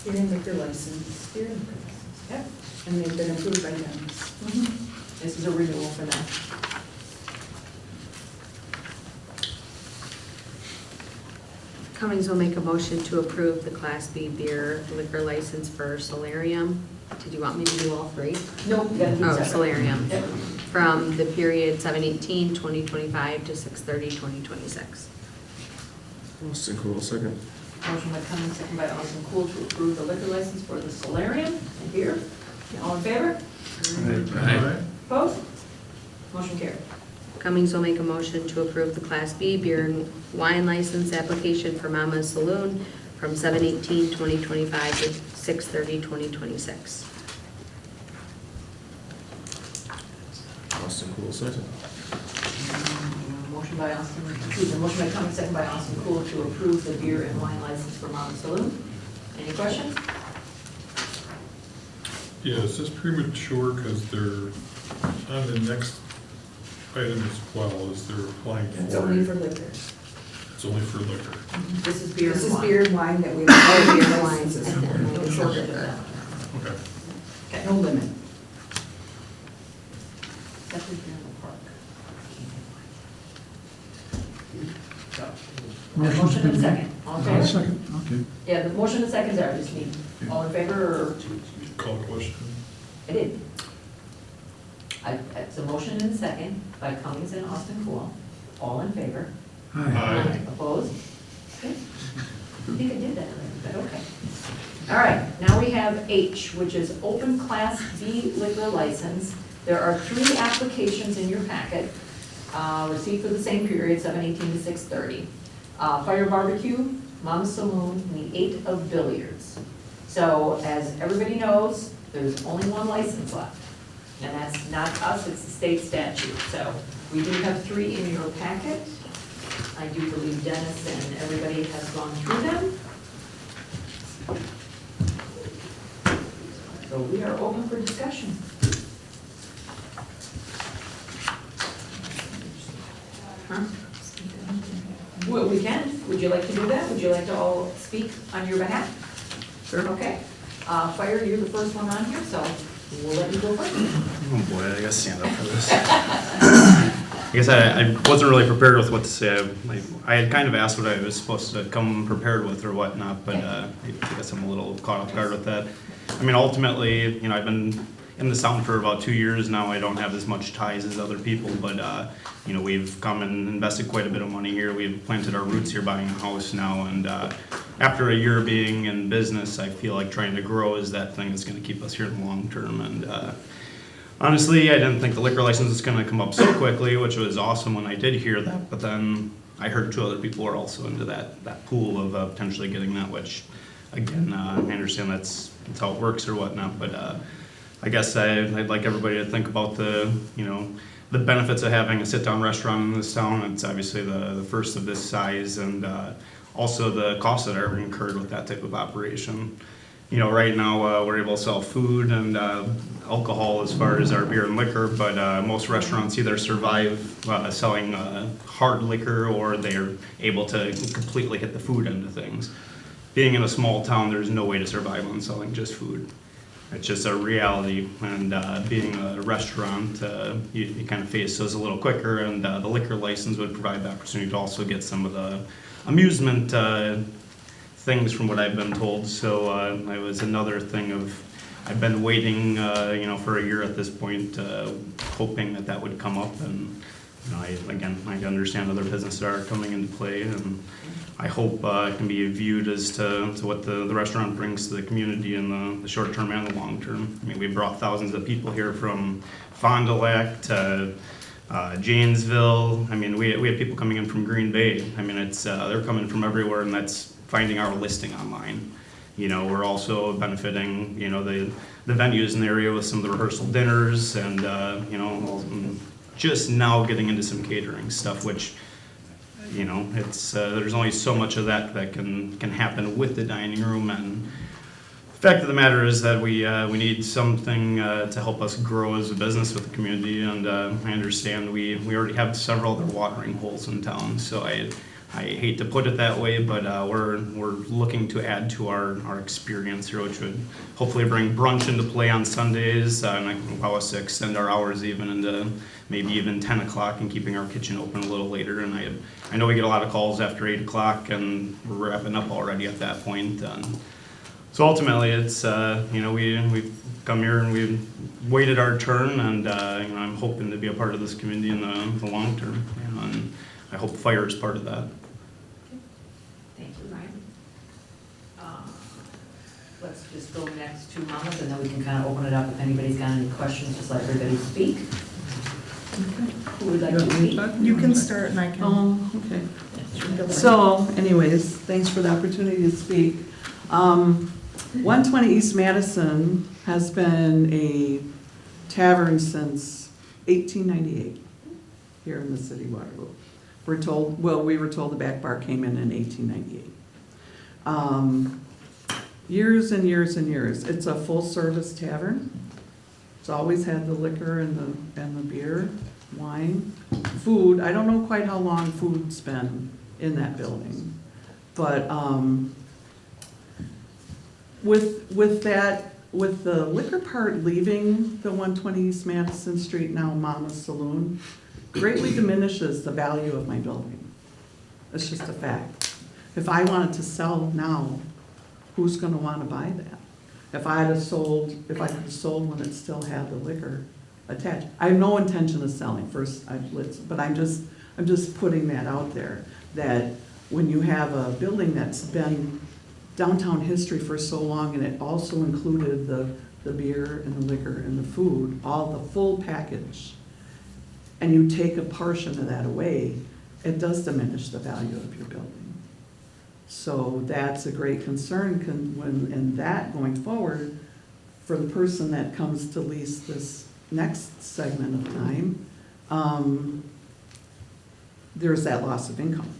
Yeah. Beer and liquor license, Beer and liquor license. Yep. and they've been approved by Dennis. This is a renewal for them. Cummings will make a motion to approve the Class B beer liquor license for Solarium. Did you want me to do all three? Nope, you gotta do Oh, separate. Solarium. Yep. From the period 7/18/2025 to 6/30/2026. Austin Cool, second. Motion by Cummings, second by Austin Cool to approve the liquor license for the solarium and beer. All in favor? Aye. Opposed? Motion carried. Cummings will make a motion to approve the Class B beer and wine license application for Mama's Saloon from 7/18/2025 to 6/30/2026. Austin Cool, second. Motion by motion by Cummings, second by Austin Cool to approve the beer and wine license for Mama's Saloon. Any questions? Yeah, is this premature because they're on the next item as well as they're applying for? It's only for liquor. It's only for liquor. This is beer and This wine. is beer and wine that we have. Oh, beer and wine. licenses for. No shortage of that. Okay. Okay. No limit. Definitely beer in the park. So, motion and second. All in favor? Second, okay. Yeah, the motion and second there, I just need, all in favor, or, Call question. I did. It's a motion and a second by Cummings and Austin Cool. All in favor? Aye. Opposed? Okay. I think I did that already, but okay. All right, now we have H, which is open Class B liquor license. There are 3 applications in your packet, received for the same period, 7/18 to 6/30. Fire barbecue, Mama's Saloon, and the 8 of billiards. So as everybody knows, there's only one license left. And that's not us, it's the state statute. So we do have 3 in your packet. I do believe Dennis and everybody has gone through them. So we are open for discussion. Huh? Well, we can. Would you like to do that? Would you like to all speak on your behalf? Sure. Okay. Fire, you're the first one on here, so we'll let you go first. Oh boy, I gotta stand up for this. I guess I wasn't really prepared with what to say. I had kind of asked what I was supposed to come prepared with or whatnot, but I guess I'm a little caught off guard with that. I mean, ultimately, you know, I've been in the sound for about 2 years now. I don't have as much ties as other people, but you know, we've come and invested quite a bit of money here. We've planted our roots here, buying a house now, and after a year being in business, I feel like trying to grow is that thing that's going to keep us here in the long term. And honestly, I didn't think the liquor license was going to come up so quickly, which was awesome when I did hear that. But then I heard 2 other people are also into that pool of potentially getting that, which again, I understand that's how it works or whatnot, but I guess I'd like everybody to think about the benefits of having a sit-down restaurant in this town. It's obviously the first of this size, and also the costs that are incurred with that type of operation. You know, right now we're able to sell food and alcohol as far as our beer and liquor, but most restaurants either survive selling hard liquor or they're able to completely hit the food end of things. Being in a small town, there's no way to survive on selling just food. It's just a reality, and being a restaurant, you kind of face those a little quicker, and the liquor license would provide the opportunity to also get some of the amusement things from what I've been told. So it was another thing of, I've been waiting, for a year at this point, hoping that would come up, and I understand other businesses are coming into play, and I hope it can be viewed as to what the restaurant brings to the community in the short term and the long term. I mean, we brought thousands of people here from Fond du Lac to Janesville. I mean, we have people coming in from Green Bay. I mean, it's they're coming from everywhere, and that's finding our listing online. You know, we're also benefiting, you know, the venues in the area with some of the rehearsal dinners, and you know, just now getting into some catering stuff, which, you know, it's there's only so much of that can happen with the dining room. And the fact of the matter is that we need something to help us grow as a business with the community. And I understand we already have several other watering holes in town, so I hate to put it that way, but we're looking to add to our experience here, which would hopefully bring brunch into play on Sundays, and allow us to extend our hours even into maybe even 10 o'clock and keeping our kitchen open a little later. And I know we get a lot of calls after 8 o'clock, and we're wrapping up already at that point. So ultimately, it's you know, we've come here and we've waited our turn, and you know, I'm hoping to be a part of this community in the long term, you know, and I hope fire is part of that. Thank you, Ryan. Let's just go next to Mamas, and then we can kind of open it up. If anybody's got any questions, just let everybody speak. Who would like to speak? You can start and I can. Oh, okay. So anyways, thanks for the opportunity to speak. 120 East Madison has been a tavern since 1898 here in the city of Waterloo. We were told the back bar came in 1898. Years and years and years. It's a full-service tavern. It's always had the liquor and the beer, wine, food. I don't know quite how long food's been in that building, but with the liquor part leaving the 120 East Madison Street, now Mama's Saloon, greatly diminishes the value of my building. It's just a fact. If I wanted to sell now, who's gonna wanna buy that? If I could have sold when it still had the liquor attached. I have no intention of selling but I'm just putting that out there, that when you have a building that's been downtown history for so long, and it also included the beer and the liquor and the food, all the full package, and you take a portion of that away, it does diminish the value of your building. So that's a great concern and that going forward, for the person that comes to lease this next segment of time, there's that loss of income.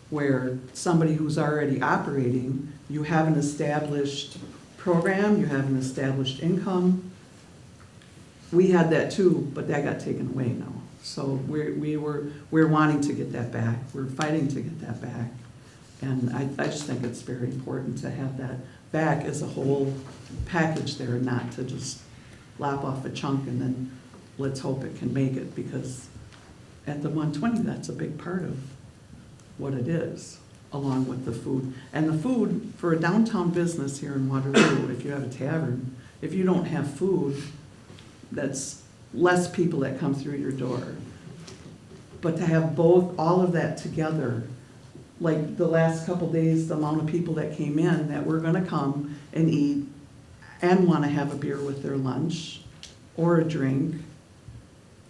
Where somebody who's already operating, you have an established program, you have an established income. We had that too, but that got taken away now. So we're wanting to get that back. We're fighting to get that back. And I just think it's very important to have that back as a whole package there, and not to just lop off a chunk and then let's hope it can make it, because at the 120, that's a big part of what it is, along with the food. And the food, for a downtown business here in Waterloo, if you have a tavern, if you don't have food, that's less people that come through your door. But to have all of that together, like the last couple days, the amount of people that came in that were gonna come and eat and wanna have a beer with their lunch or a drink,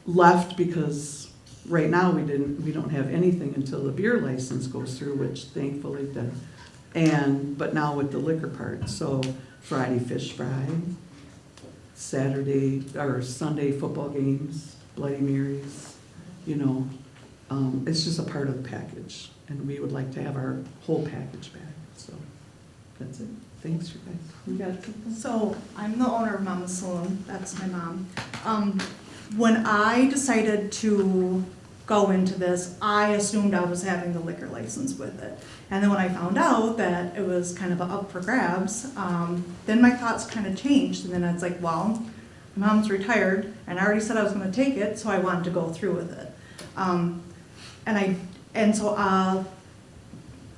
left because right now we don't have anything until the beer license goes through, which thankfully did. But now with the liquor part, so Friday fish fry, Saturday or Sunday football games, Bloody Marys, you know, it's just a part of the package. And we would like to have our whole package back, so that's it. Thanks, you guys. You got something? So I'm the owner of Mama's Saloon, that's my mom. When I decided to go into this, I assumed I was having the liquor license with it. And then when I found out that it was kind of up for grabs, then my thoughts kind of changed. And then I was like, well, my mom's retired, and I already said I was gonna take it, so I wanted to go through with it. So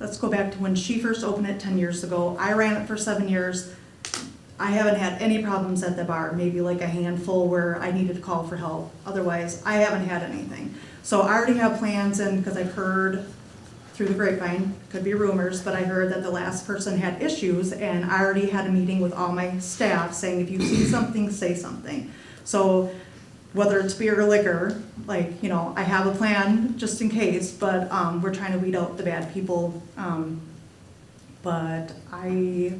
let's go back to when she first opened it 10 years ago. I ran it for 7 years. I haven't had any problems at the bar, maybe like a handful where I needed to call for help. Otherwise, I haven't had anything. So I already have plans in, because I've heard through the grapevine, could be rumors, but I heard that the last person had issues, and I already had a meeting with all my staff saying, if you see something, say something. So whether it's beer or liquor, like, you know, I have a plan just in case, but, we're trying to weed out the bad people. But I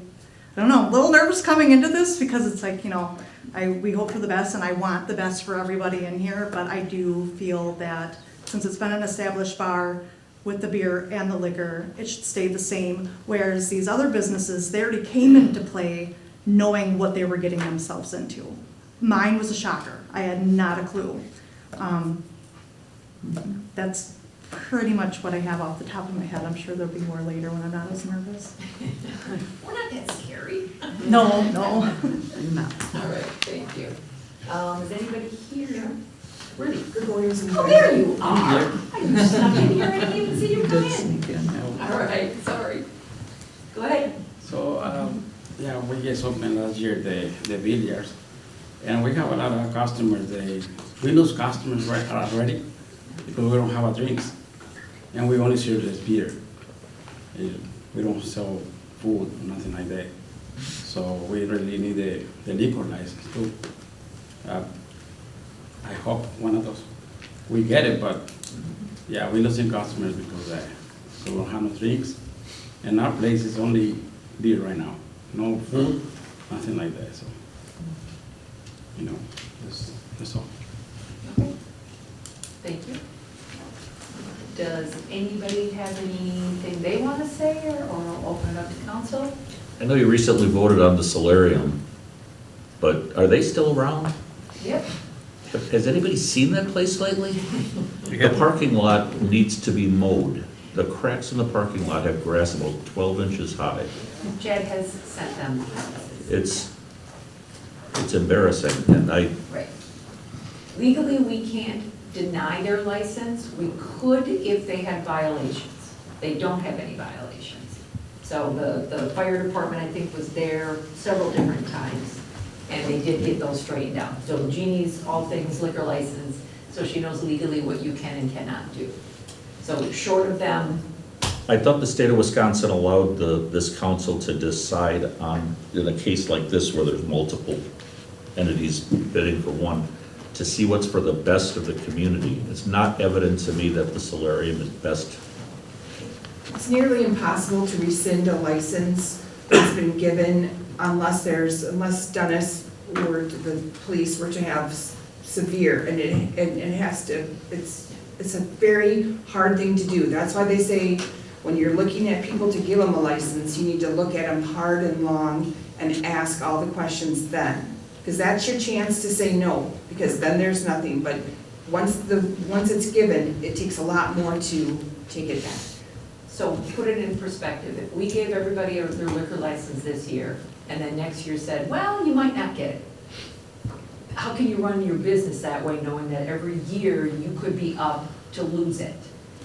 don't know, a little nervous coming into this because it's like, you know, we hope for the best and I want the best for everybody in here, but I do feel that since it's been an established bar with the beer and the liquor, it should stay the same. Whereas these other businesses, they already came into play knowing what they were getting themselves into. Mine was a shocker. I had not a clue. That's pretty much what I have off the top of my head. I'm sure there'll be more later when I'm not as nervous. We're not that scary. No, no. All right, thank you. Is anybody here? Really? Oh, there you are. I snuck in here and I didn't even see you come in. All right, sorry. Go ahead. So, yeah, we just opened last year the billiards, and we have a lot of customers. We lose customers right already because we don't have a drinks, and we only serve this beer. We don't sell food, nothing like that. So we really need the liquor license too. I hope one of those, we get it, but yeah, we're losing customers because so we don't have no drinks. And our place is only beer right now, no food, nothing like that, so, you know, that's all. Okay. Thank you. Does anybody have anything they want to say or open it up to council? I know you recently voted on the solarium, but are they still around? Yep. Has anybody seen that place lately? The parking lot needs to be mowed. The cracks in the parking lot have grass about 12 inches high. Jed has sent them. It's embarrassing, and Right. Legally, we can't deny their license. We could if they had violations. They don't have any violations. So the fire department, I think, was there several different times, and they did get those straightened out. So Jeannie's all things liquor license, so she knows legally what you can and cannot do. So short of them. I thought the state of Wisconsin allowed this council to decide on, in a case like this where there's multiple entities bidding for one, to see what's for the best of the community. It's not evident to me that the solarium is best. It's nearly impossible to rescind a license that's been given unless Dennis or the police were to have severe, and it has to, it's a very hard thing to do. That's why they say when you're looking at people to give them a license, you need to look at them hard and long and ask all the questions then. Because that's your chance to say no, because then there's nothing. But once it's given, it takes a lot more to take it back. So put it in perspective. If we gave everybody their liquor license this year, and then next year said, well, you might not get it. How can you run your business that way knowing that every year you could be up to lose it?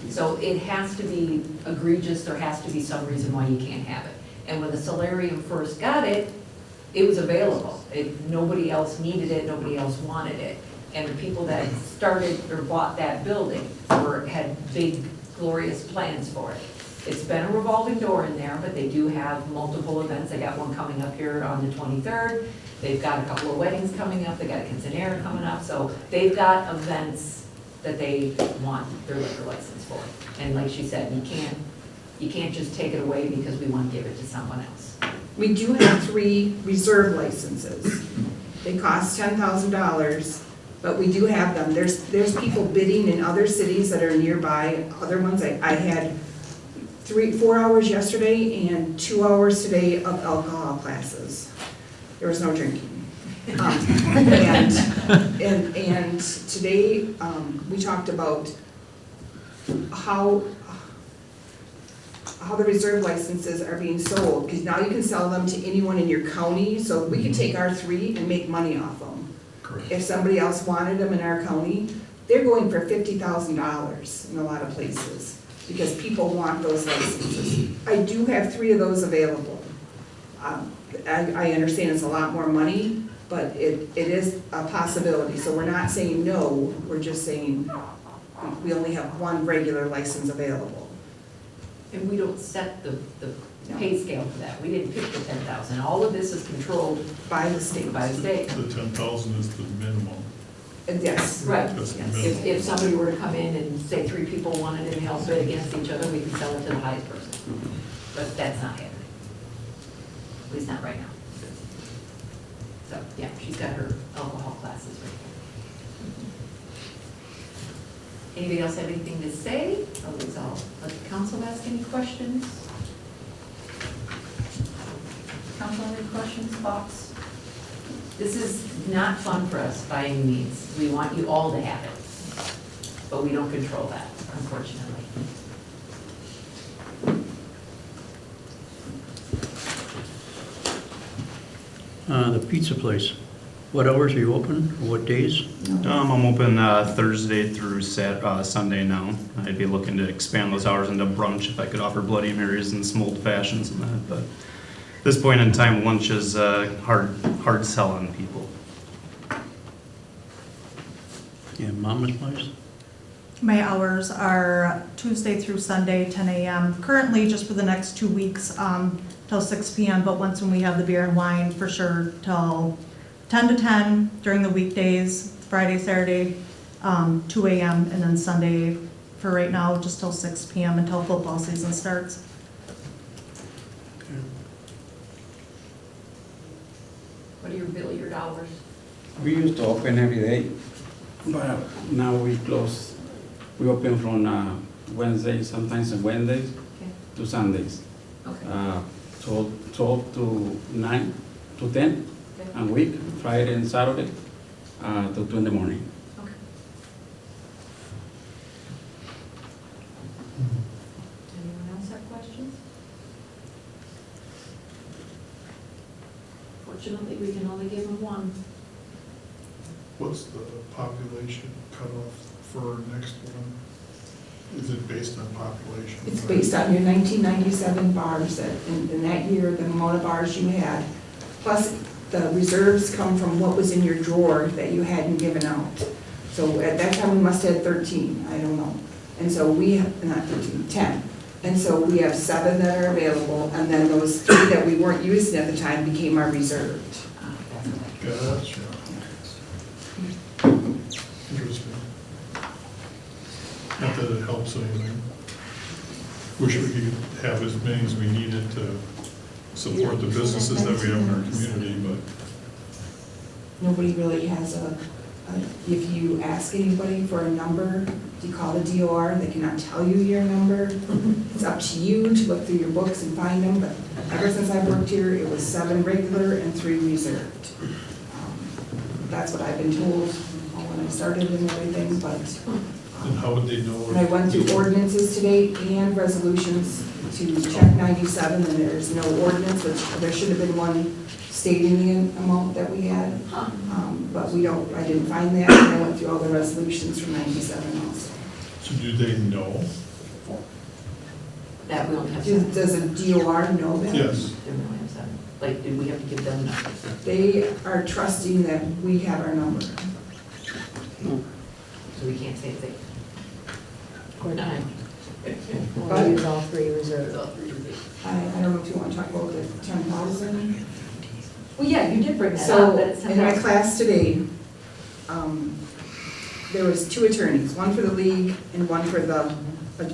So it has to be egregious. There has to be some reason why you can't have it. And when the solarium first got it, it was available. Nobody else needed it, nobody else wanted it. And the people that started or bought that building had big, glorious plans for it. It's been a revolving door in there, but they do have multiple events. They got one coming up here on the 23rd. They've got a couple of weddings coming up. They got a quinceanera coming up. So they've got events that they want their liquor license for. And like she said, you can't just take it away because we want to give it to someone else. We do have 3 reserve licenses. They cost $10,000, but we do have them. There's people bidding in other cities that are nearby. Other ones, I had 4 hours yesterday and 2 hours today of alcohol classes. There was no drinking. And today, we talked about how the reserve licenses are being sold, because now you can sell them to anyone in your county, so we could take our 3 and make money off them. Correct. If somebody else wanted them in our county, they're going for $50,000 in a lot of places, because people want those licenses. I do have 3 of those available. I understand it's a lot more money, but it is a possibility, so we're not saying no, we're just saying we only have 1 regular license available. And we don't set the pay scale for that. We didn't pick the 10,000. All of this is controlled by the state. By the state. The 10,000 is the minimum. Yes. Right. Just the If, minimum. if somebody were to come in and say 3 people wanted it and they all bid against each other, we could sell it to the highest person. But that's not happening. At least not right now. So, yeah, she's got her alcohol classes right there. Anybody else have anything to say? Otherwise, I'll let the council ask any questions. Council, any questions, thoughts? This is not fun for us by any means. We want you all to have it, but we don't control that, unfortunately. The pizza place, what hours are you open, what days? I'm open Thursday through Sunday now. I'd be looking to expand those hours into brunch if I could offer Bloody Marys and some old fashions and that, but at this point in time, lunch is hard sell on people. Yeah, Mama's place? My hours are Tuesday through Sunday, 10 a.m. Currently, just for the next 2 weeks, till 6 p.m., but once when we have the beer and wine, for sure, till 10 to 10 during the weekdays, Friday, Saturday, 2 a.m., and then Sunday, for right now, just till 6 p.m. until football season starts. What are your billiard hours? We used to open every day, but now we close. We open from Wednesdays, sometimes on Wednesdays Okay. to Sundays. Okay. 12 to 9 to 10 Okay. a week, Friday and Saturday, to 2 in the morning. Okay. Anyone else have questions? Fortunately, we can only give them one. What's the population cutoff for next one? Is it based on population? It's based on your 1997 bars, that in that year, the amount of bars you had. Plus, the reserves come from what was in your drawer that you hadn't given out. So at that time, we must have had 13, I don't know. And so we have, not 13, 10. And so we have 7 that are available, and then those 3 that we weren't using at the time became our reserved. Gotcha. Interesting. Not that it helps anything. Wish we could have as many as we needed to support the businesses that we have in our community, but Nobody really has if you ask anybody for a number, if you call the DOR, they cannot tell you your number. It's up to you to look through your books and find them, but ever since I've worked here, it was 7 regular and 3 reserved. That's what I've been told when I started and everything, but. and how would they know? And I went through ordinances today and resolutions to check 97, and there's no ordinance, which there should have been one stating the amount that we had. But I didn't find that, and I went through all the resolutions from 97 also. So do they know? That we only have 7. Does a DOR know that? Yes. We only have 7. Like, did we have to give them numbers? They are trusting that we have our number. So we can't say they. Or 9. But- use all 3 reserves. All 3 reserves. I don't know if you want to talk about the 10,000. Well, yeah, you did bring that up, So, but it's in my 10,000. class today, there was 2 attorneys, one for the league and one for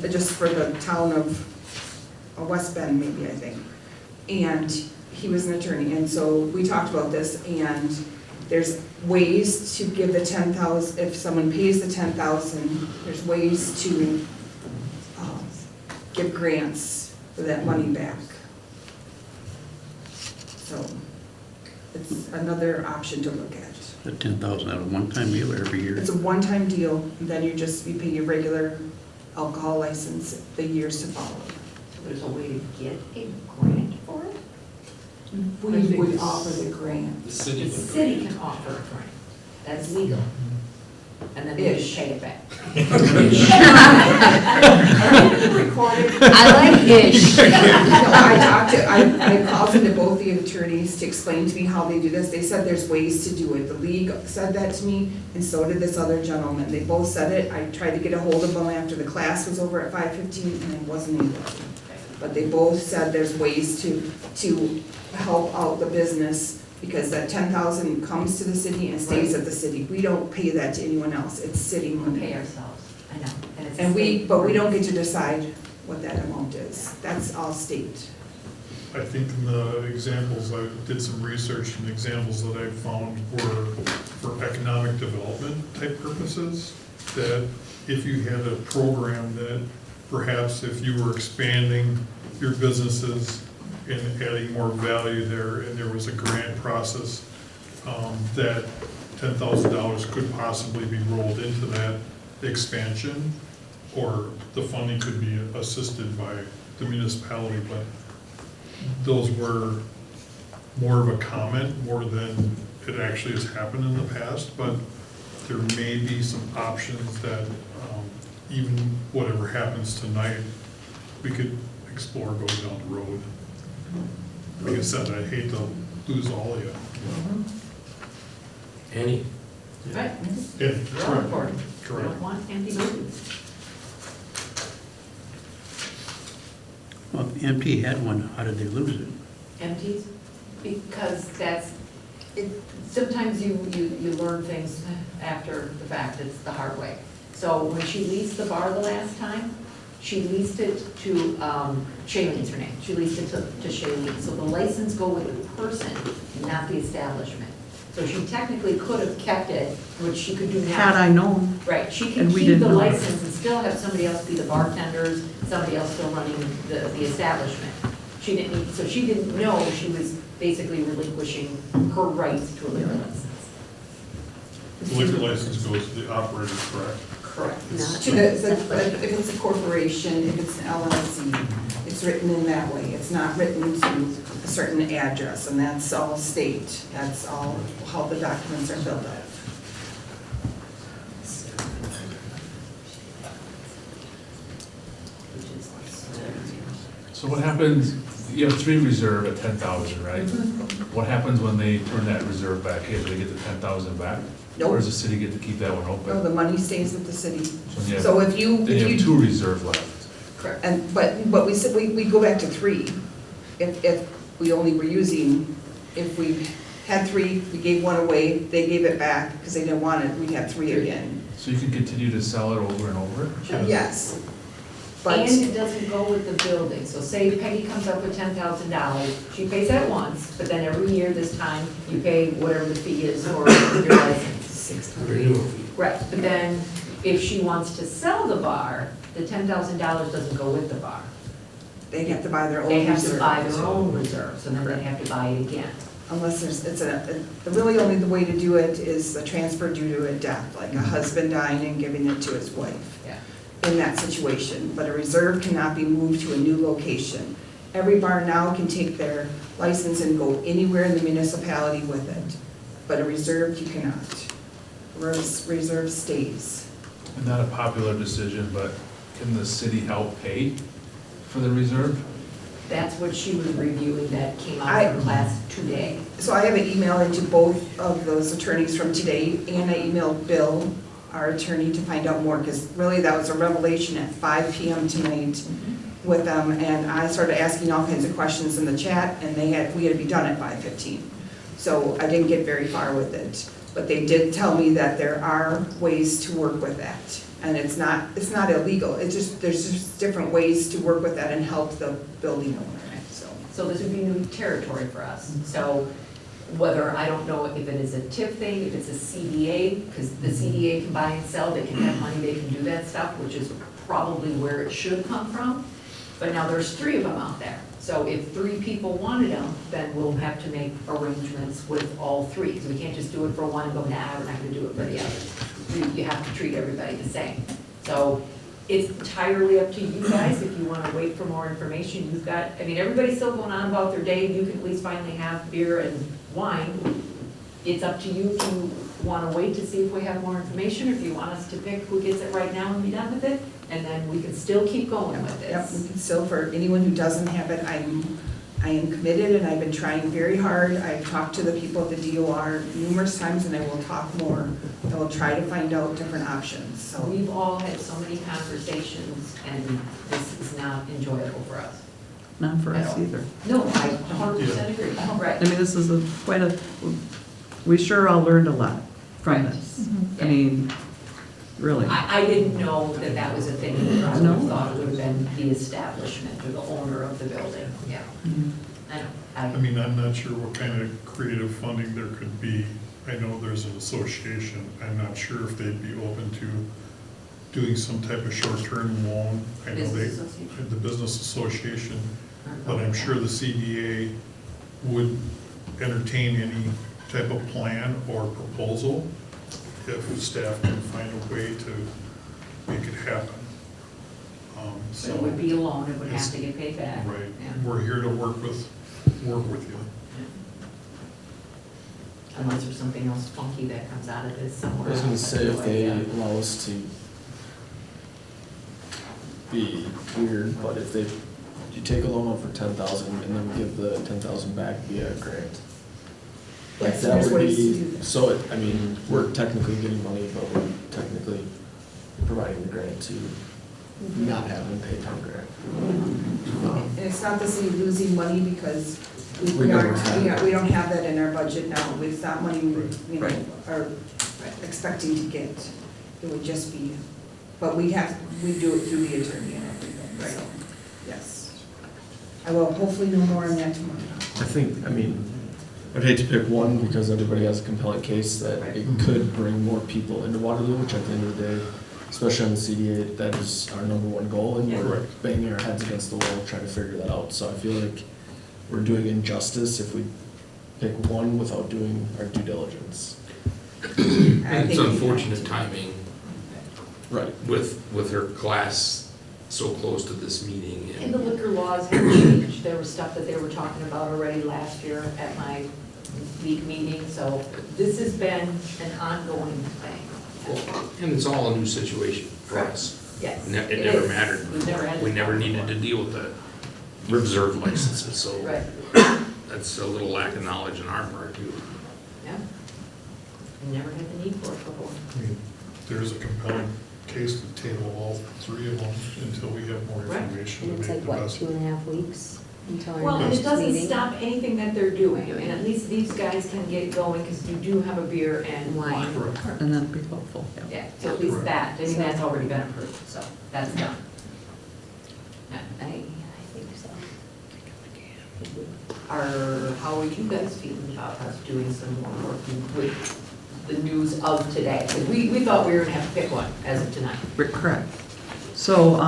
just for the town of West Bend, maybe, I think. And he was an attorney, and so we talked about this, and there's ways to give the 10,000, if someone pays the 10,000, there's ways to give grants for that money back. So, it's another option to look at. The 10,000 at a one-time deal every year? It's a one-time deal, and then you pay your regular alcohol license the years to follow. So there's a way to get a grant for it? We would offer the grant. The city can offer a grant. That's legal. And then they just pay it back. Recorded. I like ish. No, I called into both the attorneys to explain to me how they do this. They said there's ways to do it. The league said that to me, and so did this other gentleman. They both said it. I tried to get a hold of them after the class was over at 5:15, and I wasn't able to. But they both said there's ways to help out the business Because that 10,000 comes to the city and stays at the city. We don't pay that to anyone else, it's city We money. pay ourselves, I know. It's a And state but we don't get ordinance. to decide what that amount is. That's all state. I think in the examples, I did some research, and the examples that I found were for economic development type purposes, that if you had a program that perhaps if you were expanding your businesses and adding more value there, and there was a grant process, that $10,000 could possibly be rolled into that expansion, or the funding could be assisted by the municipality, but those were more of a comment, more than it actually has happened in the past, but there may be some options that, even whatever happens tonight, we could explore going down the road. Like I said, I hate to lose all of you. Annie? Right, Yeah, it's all important. We correct. don't want empty buildings. Well, if MP had one, how did they lose it? Empties, because sometimes you learn things after the fact, it's the hard way. So when she leased the bar the last time, she leased it to, Shaylene's her name, she leased it to Shaylene. So the license go with the person, not the establishment. So she technically could have kept it, which she could do now. Had I known. Right, she can And we keep didn't the know it. license and still have somebody else be the bartenders, somebody else still running the establishment. She didn't need, so she didn't know she was basically relinquishing her rights to a liquor license. The liquor license goes to the operator, correct? Correct. If it's a corporation, if it's an LLC, it's written in that way. It's not written to a certain address, and that's all state. That's all how the documents are filled out. So what happens, you have 3 reserve at 10,000, right? What happens when they turn that reserve back in? Do they get the 10,000 back? Nope. Or does the city get to keep that one No, open? the money stays with the city. you have- So if you, Then you have 2 reserve left. correct, but we said, we go back to 3. If we only were using, if we had 3, we gave 1 away, they gave it back because they didn't want it, we'd have 3 again. So you can continue to sell it over and over? Yes. But And it doesn't go with the building, so say Peggy comes up with $10,000, she pays that once, but then every year this time, you pay whatever the fee is for your license. Right, but then if she wants to sell the bar, the $10,000 doesn't go with the bar. they have to buy their own They have reserve. to buy their own reserves, and then they have to buy it again. Unless really only the way to do it is a transfer due to a death, like a husband dying and giving it to his wife. Yeah. In that situation, but a reserve cannot be moved to a new location. Every bar now can take their license and go anywhere in the municipality with it, but a reserve you cannot. Reserve stays. And not a popular decision, but can the city help pay for the reserve? That's what she was reviewing that came out of her class today. So I have an email into both of those attorneys from today, and I emailed Bill, our attorney, to find out more, because really that was a revelation at 5 PM tonight with them, and I started asking all kinds of questions in the chat, and we had to be done at 5:15. So I didn't get very far with it, but they did tell me that there are ways to work with that, and it's not illegal, there's just different ways to work with that and help the building owner, so. So this would be new territory for us. So whether, I don't know if it is a TIF thing, if it's a CDA, because the CDA can buy and sell, they can have money, they can do that stuff, which is probably where it should come from. But now there's 3 of them out there. So if 3 people wanted them, then we'll have to make arrangements with all 3. Because we can't just do it for one and go, nah, we're not gonna do it for the others. You have to treat everybody the same. So it's entirely up to you guys if you wanna wait for more information. You've got, I mean, everybody's still going on about their day. You can at least finally have beer and wine. It's up to you if you wanna wait to see if we have more information, or if you want us to pick who gets it right now and be done with it, and then we can still keep going with this. Yep, we can still, for anyone who doesn't have it, I am committed, and I've been trying very hard. I've talked to the people at the DOR numerous times, and I will talk more. I will try to find out different options, so. We've all had so many conversations, and this is not enjoyable for us. not for us either. No, I 100% agree, right. I mean, this is we sure all learned a lot from Right. this. I mean, really. I didn't know that that was a thing, I would No. have thought it would have been the establishment or the owner of the building, yeah. I know, I mean, I'm not sure what kind of creative funding there could be. I know there's an association. I'm not sure if they'd be open to doing some type of short-term loan. I know they, Business association. the business association, but I'm sure the CDA would entertain any type of plan or proposal if staff can find a way to make it happen. So it would be a loan, it would have it's- to get paid back. Right, Yeah. we're here to work with you. Unless there's something else funky that comes out of this somewhere. I was gonna else, say, if like, they yeah. allow us to be weird, but if you take a loan out for 10,000 and then give the 10,000 back via a grant. Like Yes, that there's would ways to be, do that. so I mean, we're technically getting money, but we're technically providing the grant to not have them pay for the grant. And it's not the city losing money because We we never aren't, have. we don't have that in our budget now. It's not money we, you know, Right. are expecting to get. It would just be, but we do it through the attorney and everything, so, yes. I will hopefully know more on that tomorrow. I mean, I'd hate to pick one because everybody has a compelling case that it could bring more people into Waterloo, which at the end of the day, especially on the CDA, that is our number one goal, and we're banging our heads against the wall trying to figure that out. So I feel like we're doing injustice if we pick one without doing our due diligence. And it's unfortunate timing. Right. With her class so close to this meeting. And the liquor laws have changed. There was stuff that they were talking about already last year at my week meeting, so this has been an ongoing thing. And it's all a new situation for Correct. us. Yes. It it never is. mattered. We've never had We this never problem needed to before. deal with the reserve licenses, so Right, that's a little lack of knowledge on our part too. yeah. We never had the need for it before. I mean, there's a compelling case to table all three of them until we have more Right. information. And to it's make like, the what, best. 2.5 weeks until Well, our and it next doesn't meeting? stop anything that they're doing, and at least these guys can get going, because you do have a beer and wine. Correct. And that'd be helpful, yeah. Yeah, so at least Correct. that, I mean, that's already been approved, so that's done. Yeah, I think so. how are you guys feeling about us doing some more work with the news of today? 'Cause we thought we were gonna have to pick one as of tonight. Correct. So,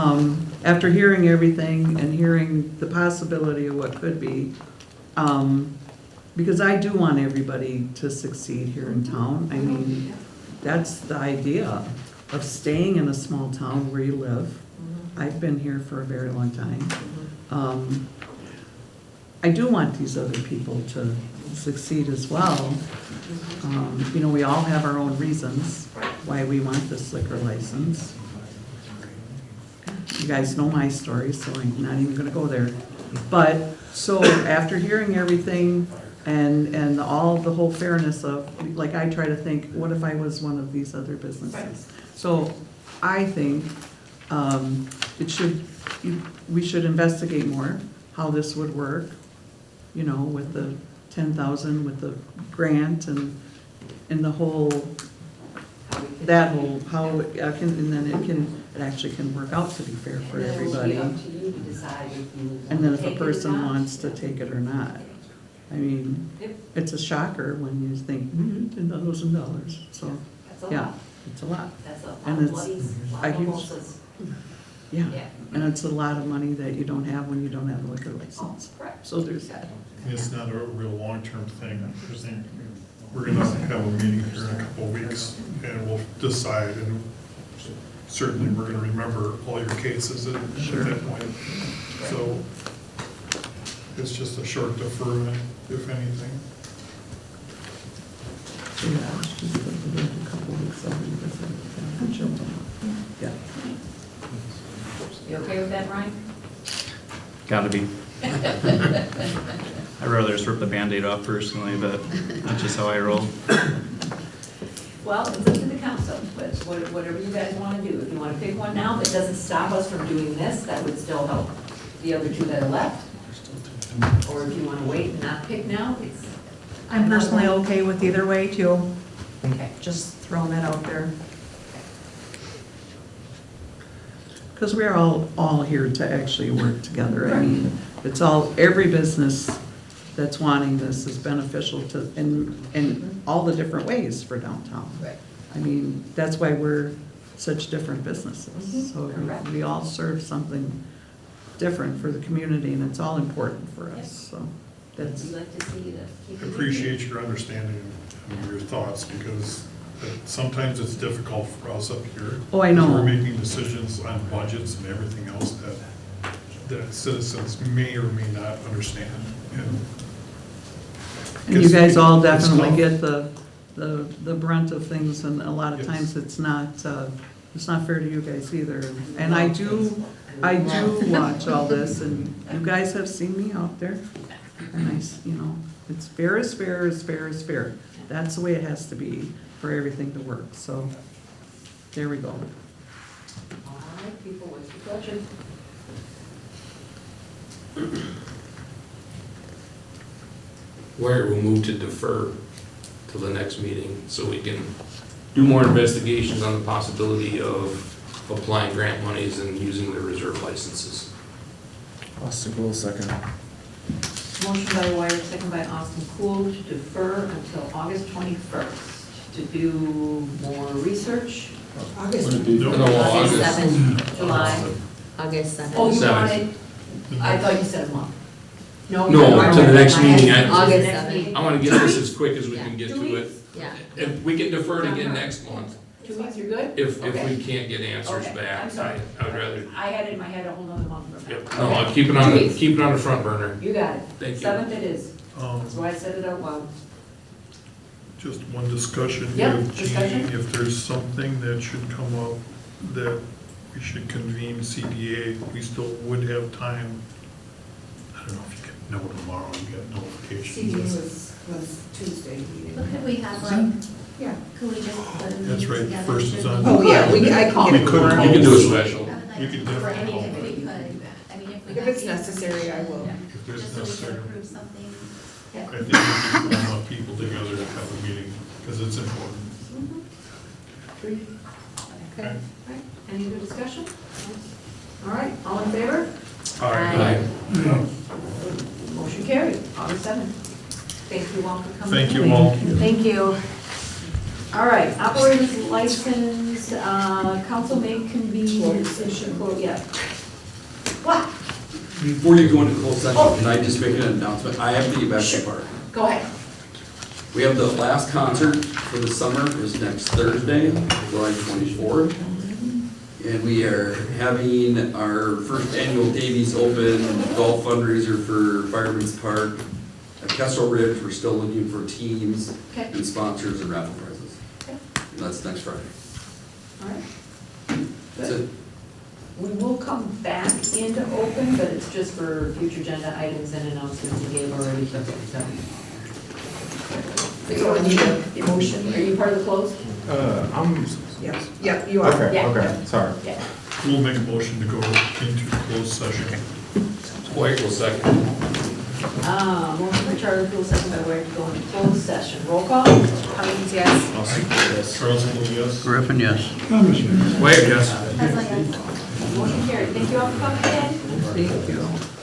after hearing everything and hearing the possibility of what could be, because I do want everybody to succeed here in town. I mean, that's the idea of staying in a small town where you live. I've been here for a very long time. I do want these other people to succeed as well. You know, we all have our own reasons why we want this liquor license. You guys know my story, so I'm not even gonna go there. But, so after hearing everything and all the whole fairness of, like, I try to think, what if I was one of these other businesses? So I think we should investigate more how this would work, you know, with the 10,000, with the grant and the whole, how it can, and then it actually can work out to be fair for everybody. And then it'll be up to you to decide if you And then if take a it or person not. wants to take it or not. I mean, Yep. it's a shocker when you think, $10,000, so, That's a yeah, lot. it's a lot. That's a lot And of it's bloodies, a lot a of huge- mimosas. Yeah, Yeah. and it's a lot of money that you don't have when you don't have a liquor license. Correct. So there's that. And it's not a real long-term thing. We're gonna have a meeting here in a couple of weeks, and we'll decide, and certainly we're gonna remember all your cases at that point. So it's just a short deferment, if anything. Yeah, it's just a couple of weeks, yeah. You okay with that, Ryan? Gotta be. I'd rather just rip the Band-Aid off personally, but that's just how I roll. Well, it's up to the council, but whatever you guys want to do. If you want to pick one now that doesn't stop us from doing this, that would still help the other two that are left. or if you wanna wait and not pick now, it's. I'm personally okay with either way too. Okay. Just throwing that out there. Because we're all here to actually work together. I mean, it's all, every business that's wanting this is beneficial to, in all the different ways for downtown. Right. I mean, that's why we're such different businesses. So Correct. we all serve something different for the community, and it's all important for us, so that's. We'd like to see you to keep I it. appreciate your understanding of your thoughts, because sometimes it's difficult for us up here. Oh, I know. We're making decisions on budgets and everything else that citizens may or may not understand. And you guys all It's definitely tough. get the brunt of things, and a lot of times it's not fair to you guys either. And I do watch all this, and you guys have seen me out there. And it's fair is fair is fair is fair. That's the way it has to be for everything to work, so there we go. All right, people, what's your pleasure? Where we'll move to defer till the next meeting, so we can do more investigations on the possibility of applying grant monies and using the reserve licenses. Austin Cool, second. Motion by Wyatt, second by Austin Cool, to defer until August 21st to do more research. August. August 7th, July. August 7th. Oh, you 7th. wanted, I thought you said a month. No, to the next meeting. August Next 7th. meeting. I wanna get this as quick as we can get 2 to it. weeks? Yeah. If we get deferred again next month, 2 weeks, you're good? if Okay. we can't get answers Okay, back, I'm sorry. I would rather, I had it in my head a whole nother month from now. yep, no, I'll keep it on, 2 weeks. keep it on the front burner. You got it. Thank you. 7th it is. Um, That's why I said it out loud. Just one discussion Yep, here, Jeannie, discussion. if there's something that should come up that we should convene CDA, we still would have time. I don't know if you can know tomorrow and get CD notifications. was Tuesday meeting. But could we have like, Yeah. could we just put a That's meeting right, together? first is on. Oh, yeah, I can We get it could, tomorrow. You can do a special. I would like We to could do for definitely any, call if we it. could, I mean, if we If got it's the necessary, I will. If there's just so we necessary. can approve something. I think we should put enough people together to have a meeting, because it's important. Three. Okay. All right. Any other discussion? All right, all in favor? Aye. Motion carried, August 7th. Thank you all for coming. Thank you all. Thank you. All right, operator's license, council may convene. Yeah. What? Before you go into closed session, can I just make an announcement? I have to get back to the park. Go ahead. We have the last concert for the summer is next Thursday, July 24th. And we are having our first annual Davies Open golf fundraiser for Fireman's Park. At Kessel Ridge, we're still looking for teams Okay. and sponsors and raffle prizes. Okay. And that's next Friday. All right. That's it. We will come back into open, but it's just for future agenda items and announcements you gave already. So you don't need a motion. Are you part of the close? Yeah, you are. Yeah, yeah. Okay, sorry. Yeah. We'll make a motion to go into closed session. Wait, will second. Motion by Charlie, Bill, second by Ware to go into closed session. Roll call? Cummings, yes. Charles, yes. Griffin, yes. Wait, yes. That's like a- Motion carried. Thank you all for coming in. Thank you.